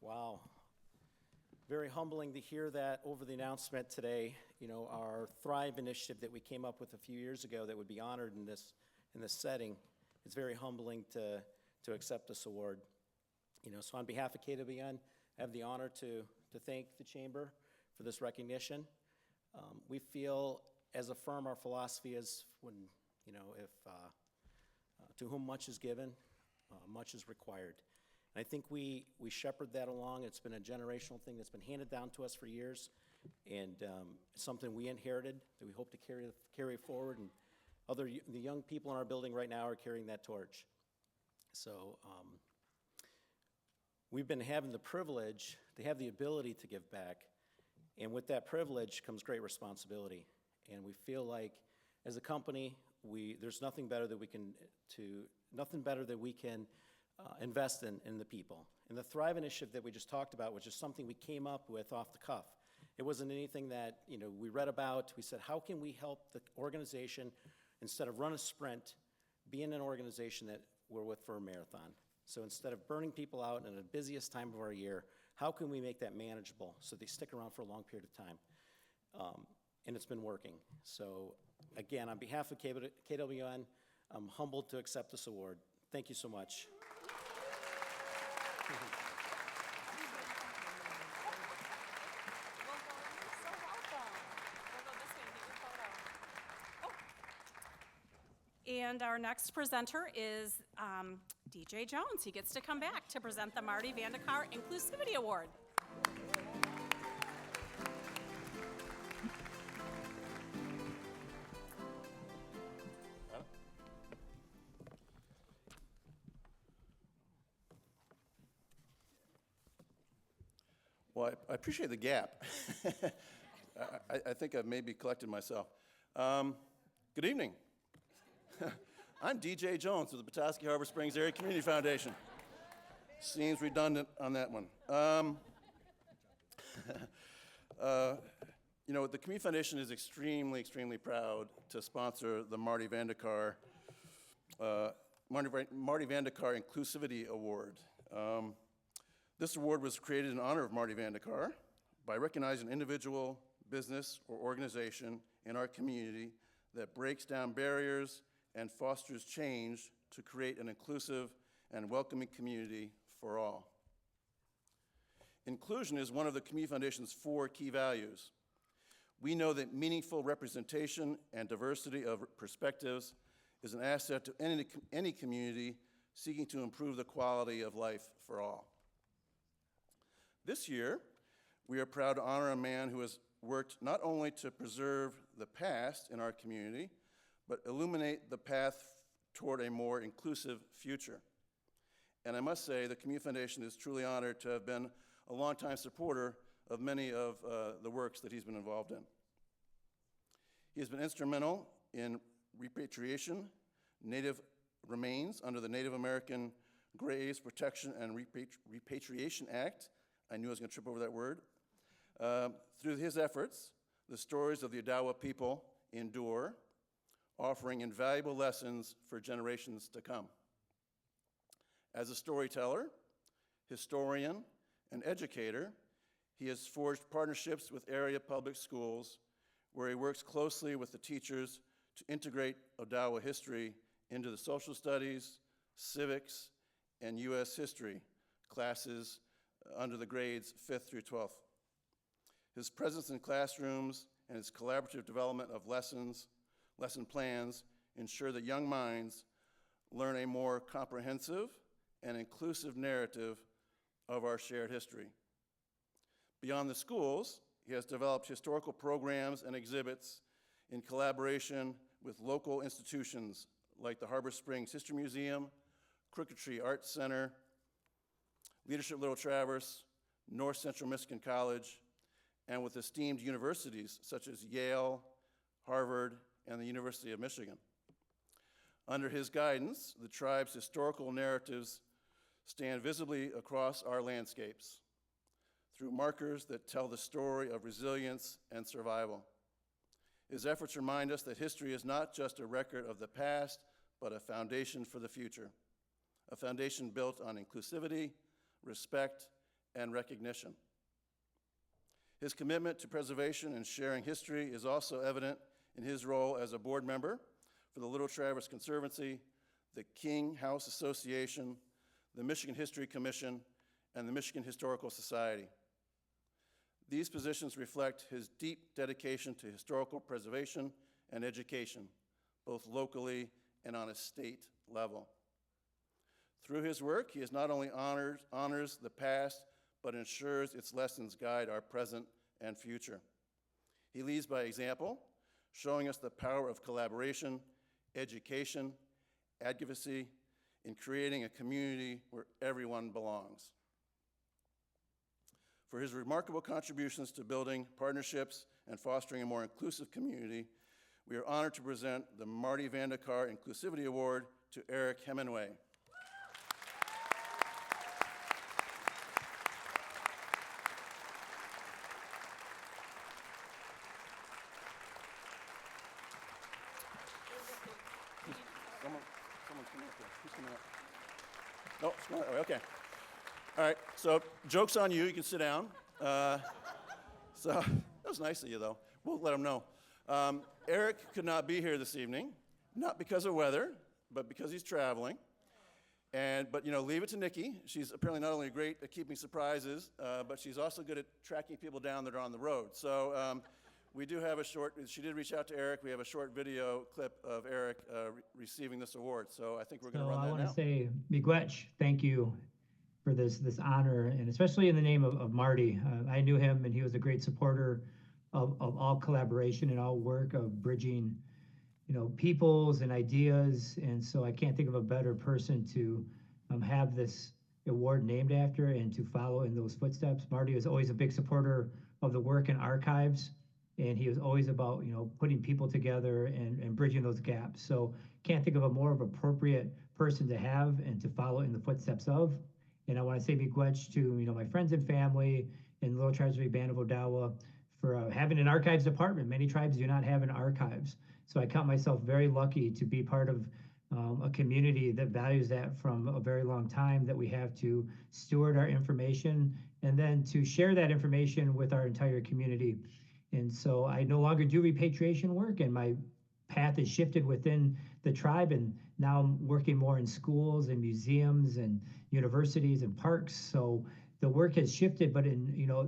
Wow. Very humbling to hear that over the announcement today. You know, our Thrive initiative that we came up with a few years ago that would be honored in this setting. It's very humbling to accept this award. You know, so on behalf of KWN, I have the honor to thank the Chamber for this recognition. We feel, as a firm, our philosophy is when, you know, if to whom much is given, much is required. And I think we shepherd that along. It's been a generational thing that's been handed down to us for years, and something we inherited that we hope to carry forward. And the young people in our building right now are carrying that torch. So we've been having the privilege to have the ability to give back, and with that privilege comes great responsibility. And we feel like, as a company, there's nothing better that we can invest in the people. And the Thrive initiative that we just talked about was just something we came up with off the cuff. It wasn't anything that, you know, we read about. We said, how can we help the organization, instead of run a sprint, be in an organization that we're with for a marathon? So instead of burning people out in the busiest time of our year, how can we make that manageable so they stick around for a long period of time? And it's been working. So again, on behalf of KWN, I'm humbled to accept this award. Thank you so much. And our next presenter is DJ Jones. He gets to come back to present the Marty Vandekar Inclusivity Award. Well, I appreciate the gap. I think I've maybe collected myself. Good evening. I'm DJ Jones with the Petoskey Harbor Springs Area Community Foundation. Seems redundant on that one. You know, the Community Foundation is extremely proud to sponsor the Marty Vandekar Inclusivity Award. This award was created in honor of Marty Vandekar by recognizing an individual, business, or organization in our community that breaks down barriers and fosters change to create an inclusive and welcoming community for all. Inclusion is one of the Community Foundation's 4 key values. We know that meaningful representation and diversity of perspectives is an asset to any community seeking to improve the quality of life for all. This year, we are proud to honor a man who has worked not only to preserve the past in our community, but illuminate the path toward a more inclusive future. And I must say, the Community Foundation is truly honored to have been a longtime supporter of many of the works that he's been involved in. He has been instrumental in repatriation, Native remains under the Native American Graves Protection and Repatriation Act. I knew I was going to trip over that word. Through his efforts, the stories of the Odawa people endure, offering invaluable lessons for generations to come. As a storyteller, historian, and educator, he has forged partnerships with area public schools where he works closely with the teachers to integrate Odawa history into the social studies, civics, and U.S. history classes under the grades 5th through 12th. His presence in classrooms and his collaborative development of lesson plans ensure that young minds learn a more comprehensive and inclusive narrative of our shared history. Beyond the schools, he has developed historical programs and exhibits in collaboration with local institutions like the Harbor Springs History Museum, Crooked Tree Arts Center, Leadership Little Traverse, North Central Michigan College, and with esteemed universities such as Yale, Harvard, and the University of Michigan. Under his guidance, the tribe's historical narratives stand visibly across our landscapes through markers that tell the story of resilience and survival. His efforts remind us that history is not just a record of the past, but a foundation for the future, a foundation built on inclusivity, respect, and recognition. His commitment to preservation and sharing history is also evident in his role as a board member for the Little Traverse Conservancy, the King House Association, the Michigan History Commission, and the Michigan Historical Society. These positions reflect his deep dedication to historical preservation and education, both locally and on a state level. Through his work, he not only honors the past, but ensures its lessons guide our present and future. He leads by example, showing us the power of collaboration, education, advocacy, in creating a community where everyone belongs. For his remarkable contributions to building partnerships and fostering a more inclusive community, we are honored to present the Marty Vandekar Inclusivity Award to Eric Hemingway. Someone's coming up here. Who's coming up? No, it's not. Okay. All right, so joke's on you. You can sit down. So that was nice of you, though. We'll let him know. Eric could not be here this evening, not because of weather, but because he's traveling. But you know, leave it to Nikki. She's apparently not only great at keeping surprises, but she's also good at tracking people down that are on the road. So We do have a short, she did reach out to Eric. We have a short video clip of Eric receiving this award. So I think we're going to run that now. I want to say, miigwech, thank you for this honor, and especially in the name of Marty. I knew him, and he was a great supporter of all collaboration and all work of bridging, peoples and ideas. And so I can't think of a better person to have this award named after and to follow in those footsteps. Marty was always a big supporter of the work in archives, and he was always about, putting people together and bridging those gaps. So can't think of a more of appropriate person to have and to follow in the footsteps of. And I want to say miigwech to, my friends and family in Little Tribes Band of Odawa for having an archives department. Many tribes do not have an archives. So I count myself very lucky to be part of a community that values that from a very long time, that we have to steward our information and then to share that information with our entire community. And so I no longer do repatriation work, and my path is shifted within the tribe, and now I'm working more in schools and museums and universities and parks. So the work has shifted, but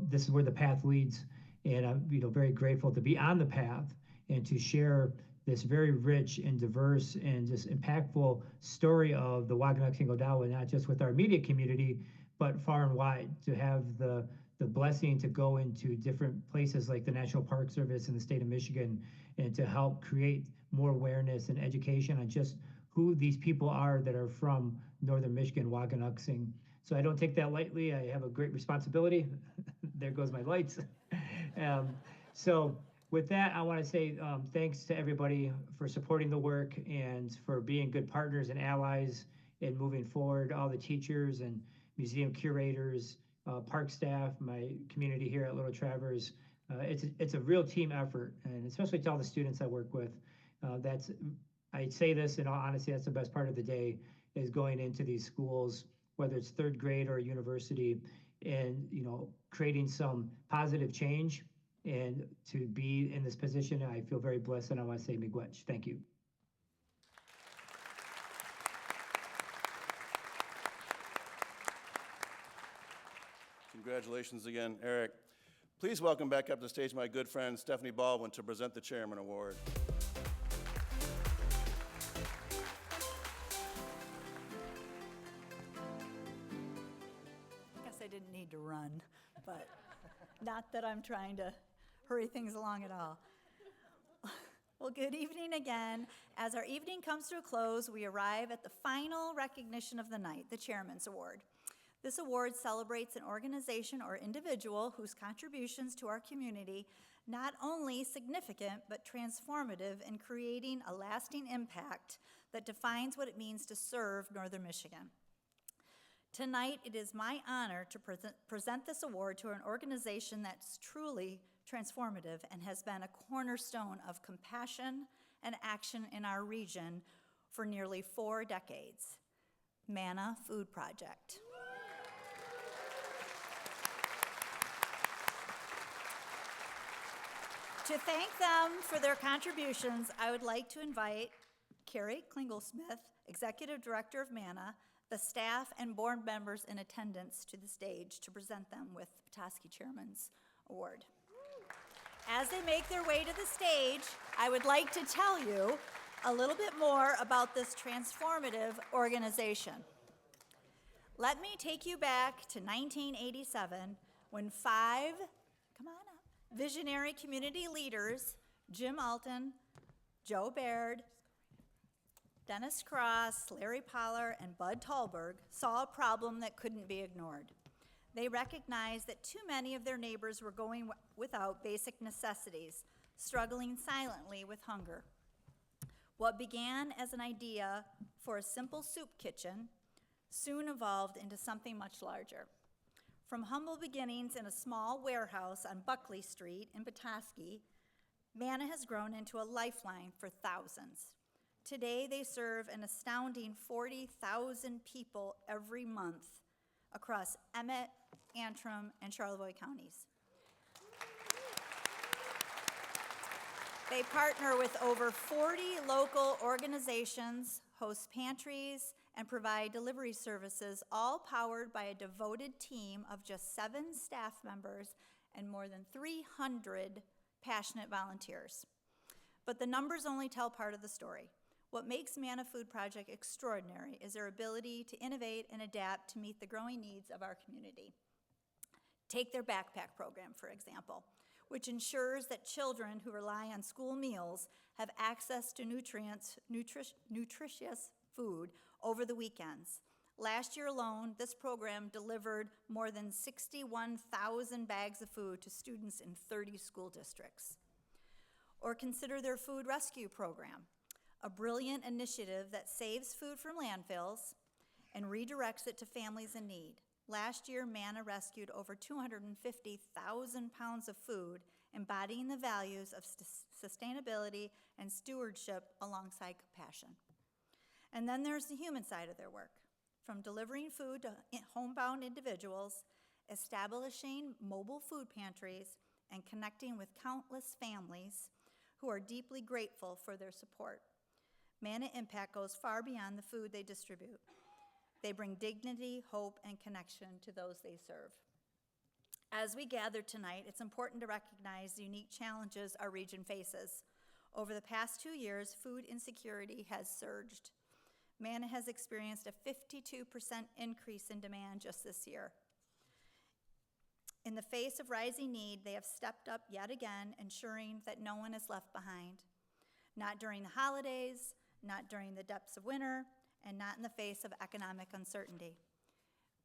this is where the path leads. And I'm very grateful to be on the path and to share this very rich and diverse and just impactful story of the Waganuk Odawa, not just with our immediate community, but far and wide, to have the blessing to go into different places like the National Park Service in the state of Michigan and to help create more awareness and education on just who these people are that are from northern Michigan, Waganuksing. So I don't take that lightly. I have a great responsibility. There goes my lights. So with that, I want to say thanks to everybody for supporting the work and for being good partners and allies in moving forward. All the teachers and museum curators, park staff, my community here at Little Traverse. It's a real team effort, and especially to all the students I work with. I say this in all honesty, that's the best part of the day, is going into these schools, whether it's third grade or university, and creating some positive change. And to be in this position, I feel very blessed, and I want to say miigwech. Thank you. Congratulations again, Eric. Please welcome back up to the stage my good friend Stephanie Baldwin to present the Chairman Award. I guess I didn't need to run, but not that I'm trying to hurry things along at all. Well, good evening again. As our evening comes to a close, we arrive at the final recognition of the night, the Chairman's Award. This award celebrates an organization or individual whose contributions to our community not only significant but transformative in creating a lasting impact that defines what it means to serve Northern Michigan. Tonight, it is my honor to present this award to an organization that's truly transformative and has been a cornerstone of compassion and action in our region for nearly 4 decades, Manna Food Project. To thank them for their contributions, I would like to invite Carrie Klingel-Smith, Executive Director of Manna, the staff and board members in attendance to the stage to present them with the Petoskey Chairman's Award. As they make their way to the stage, I would like to tell you a little bit more about this transformative organization. Let me take you back to 1987 when 5, come on up, visionary community leaders, Jim Alton, Joe Baird, Dennis Cross, Larry Poller, and Bud Tallberg saw a problem that couldn't be ignored. They recognized that too many of their neighbors were going without basic necessities, struggling silently with hunger. What began as an idea for a simple soup kitchen soon evolved into something much larger. From humble beginnings in a small warehouse on Buckley Street in Petoskey, Manna has grown into a lifeline for thousands. Today, they serve an astounding 40,000 people every month across Emmett, Antrim, and Charlevoix counties. They partner with over 40 local organizations, host pantries, and provide delivery services, all powered by a devoted team of just 7 staff members and more than 300 passionate volunteers. But the numbers only tell part of the story. What makes Manna Food Project extraordinary is their ability to innovate and adapt to meet the growing needs of our community. Take their backpack program, for example, which ensures that children who rely on school meals have access to nutritious food over the weekends. Last year alone, this program delivered more than 61,000 bags of food to students in 30 school districts. Or consider their food rescue program, a brilliant initiative that saves food from landfills and redirects it to families in need. Last year, Manna rescued over 250,000 pounds of food, embodying the values of sustainability and stewardship alongside compassion. And then there's the human side of their work, from delivering food to homebound individuals, establishing mobile food pantries, and connecting with countless families who are deeply grateful for their support. Manna Impact goes far beyond the food they distribute. They bring dignity, hope, and connection to those they serve. As we gather tonight, it's important to recognize the unique challenges our region faces. Over the past 2 years, food insecurity has surged. Manna has experienced a 52% increase in demand just this year. In the face of rising need, they have stepped up yet again, ensuring that no one is left behind. Not during the holidays, not during the depths of winter, and not in the face of economic uncertainty.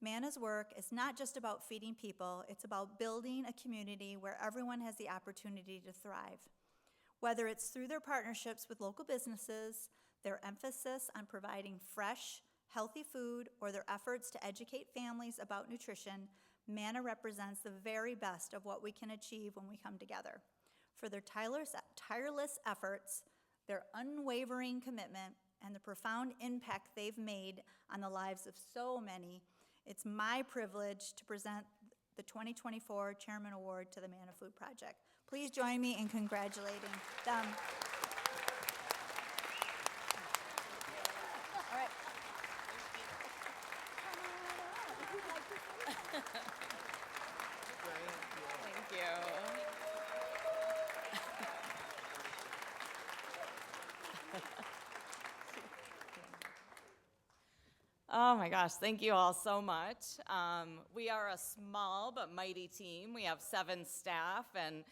Manna's work is not just about feeding people, it's about building a community where everyone has the opportunity to thrive. Whether it's through their partnerships with local businesses, their emphasis on providing fresh, healthy food, or their efforts to educate families about nutrition, Manna represents the very best of what we can achieve when we come together. For their tireless efforts, their unwavering commitment, and the profound impact they've made on the lives of so many, it's my privilege to present the 2024 Chairman Award to the Manna Food Project. Please join me in congratulating them. All right. Thank you. Oh my gosh, thank you all so much. We are a small but mighty team. We have 7 staff, and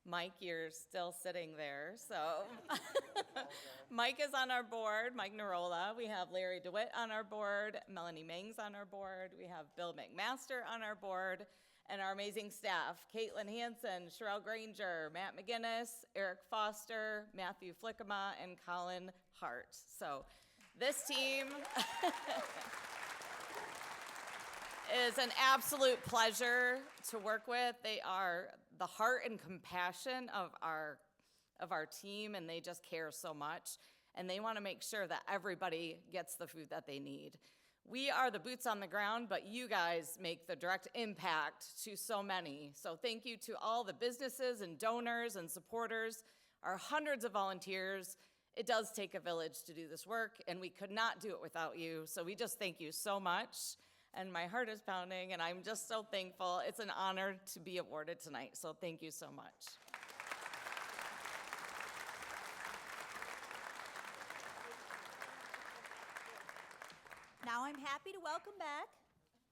Mike, you're still sitting there. So Mike is on our board, Mike Narola. We have Larry DeWitt on our board, Melanie Mangs on our board. We have Bill McMaster on our board, and our amazing staff, Caitlin Hansen, Sherelle Granger, Matt McGinnis, Eric Foster, Matthew Flickema, and Colin Hart. So this team is an absolute pleasure to work with. They are the heart and compassion of our team, and they just care so much. And they want to make sure that everybody gets the food that they need. We are the boots on the ground, but you guys make the direct impact to so many. So thank you to all the businesses and donors and supporters, our hundreds of volunteers. It does take a village to do this work, and we could not do it without you. So we just thank you so much. And my heart is pounding, and I'm just so thankful. It's an honor to be awarded tonight, so thank you so much. Now I'm happy to welcome back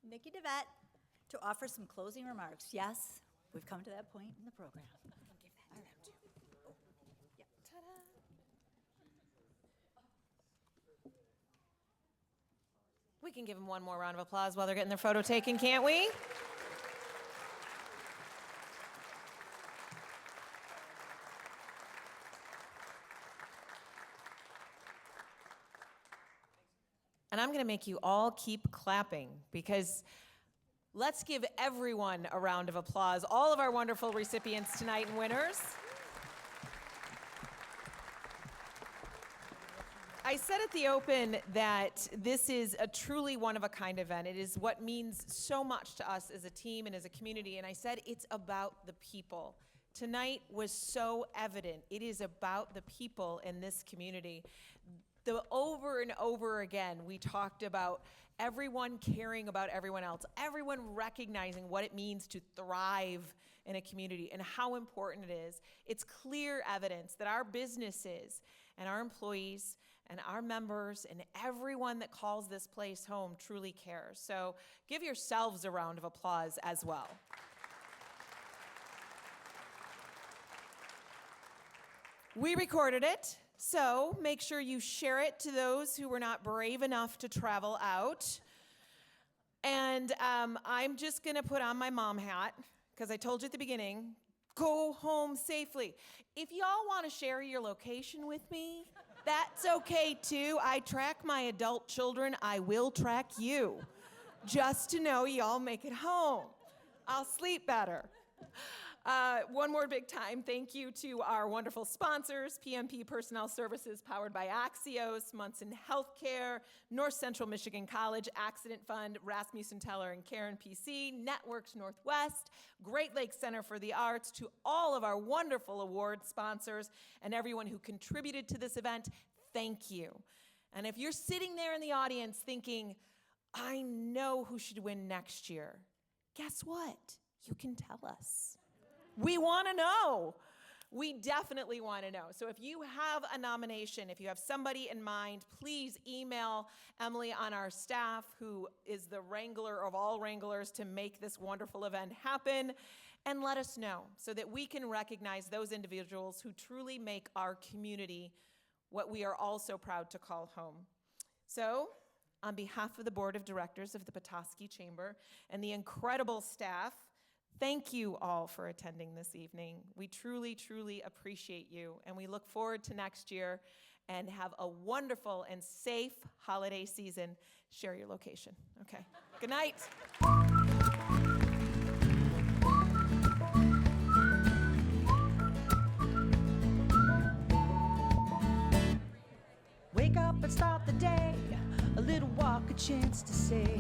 Nikki DeVette to offer some closing remarks. Yes, we've come to that point in the program. We can give them one more round of applause while they're getting their photo taken, can't we? And I'm going to make you all keep clapping, because let's give everyone a round of applause, all of our wonderful recipients tonight and winners. I said at the open that this is a truly one-of-a-kind event. It is what means so much to us as a team and as a community, and I said it's about the people. Tonight was so evident. It is about the people in this community. Over and over again, we talked about everyone caring about everyone else, everyone recognizing what it means to thrive in a community and how important it is. It's clear evidence that our businesses and our employees and our members and everyone that calls this place home truly cares. So give yourselves a round of applause as well. We recorded it, so make sure you share it to those who were not brave enough to travel out. And I'm just gonna put on my mom hat, because I told you at the beginning, go home safely. If y'all wanna share your location with me, that's okay too. I track my adult children, I will track you. Just to know y'all make it home. I'll sleep better. One more big time thank you to our wonderful sponsors, PMP Personnel Services powered by Axios, Munson Healthcare, North Central Michigan College Accident Fund, Rasmussen Teller and Karen PC, Networks Northwest, Great Lakes Center for the Arts, to all of our wonderful award sponsors and everyone who contributed to this event, thank you. And if you're sitting there in the audience thinking, I know who should win next year, guess what? You can tell us. We want to know. We definitely want to know. So if you have a nomination, if you have somebody in mind, please email Emily on our staff, who is the wrangler of all wranglers to make this wonderful event happen, and let us know so that we can recognize those individuals who truly make our community what we are all so proud to call home. So, on behalf of the Board of Directors of the Petoskey Chamber and the incredible staff, thank you all for attending this evening. We truly, truly appreciate you, and we look forward to next year, and have a wonderful and safe holiday season. Share your location. Okay. Good night. Wake up and start the day, a little walk, a chance to say,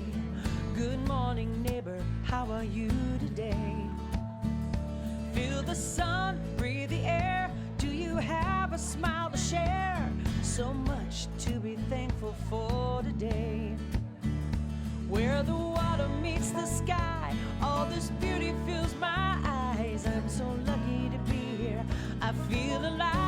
good morning, neighbor, how are you today? Feel the sun, breathe the air, do you have a smile to share? So much to be thankful for today. Where the water meets the sky, all this beauty fills my eyes. I'm so lucky to be here, I feel alive.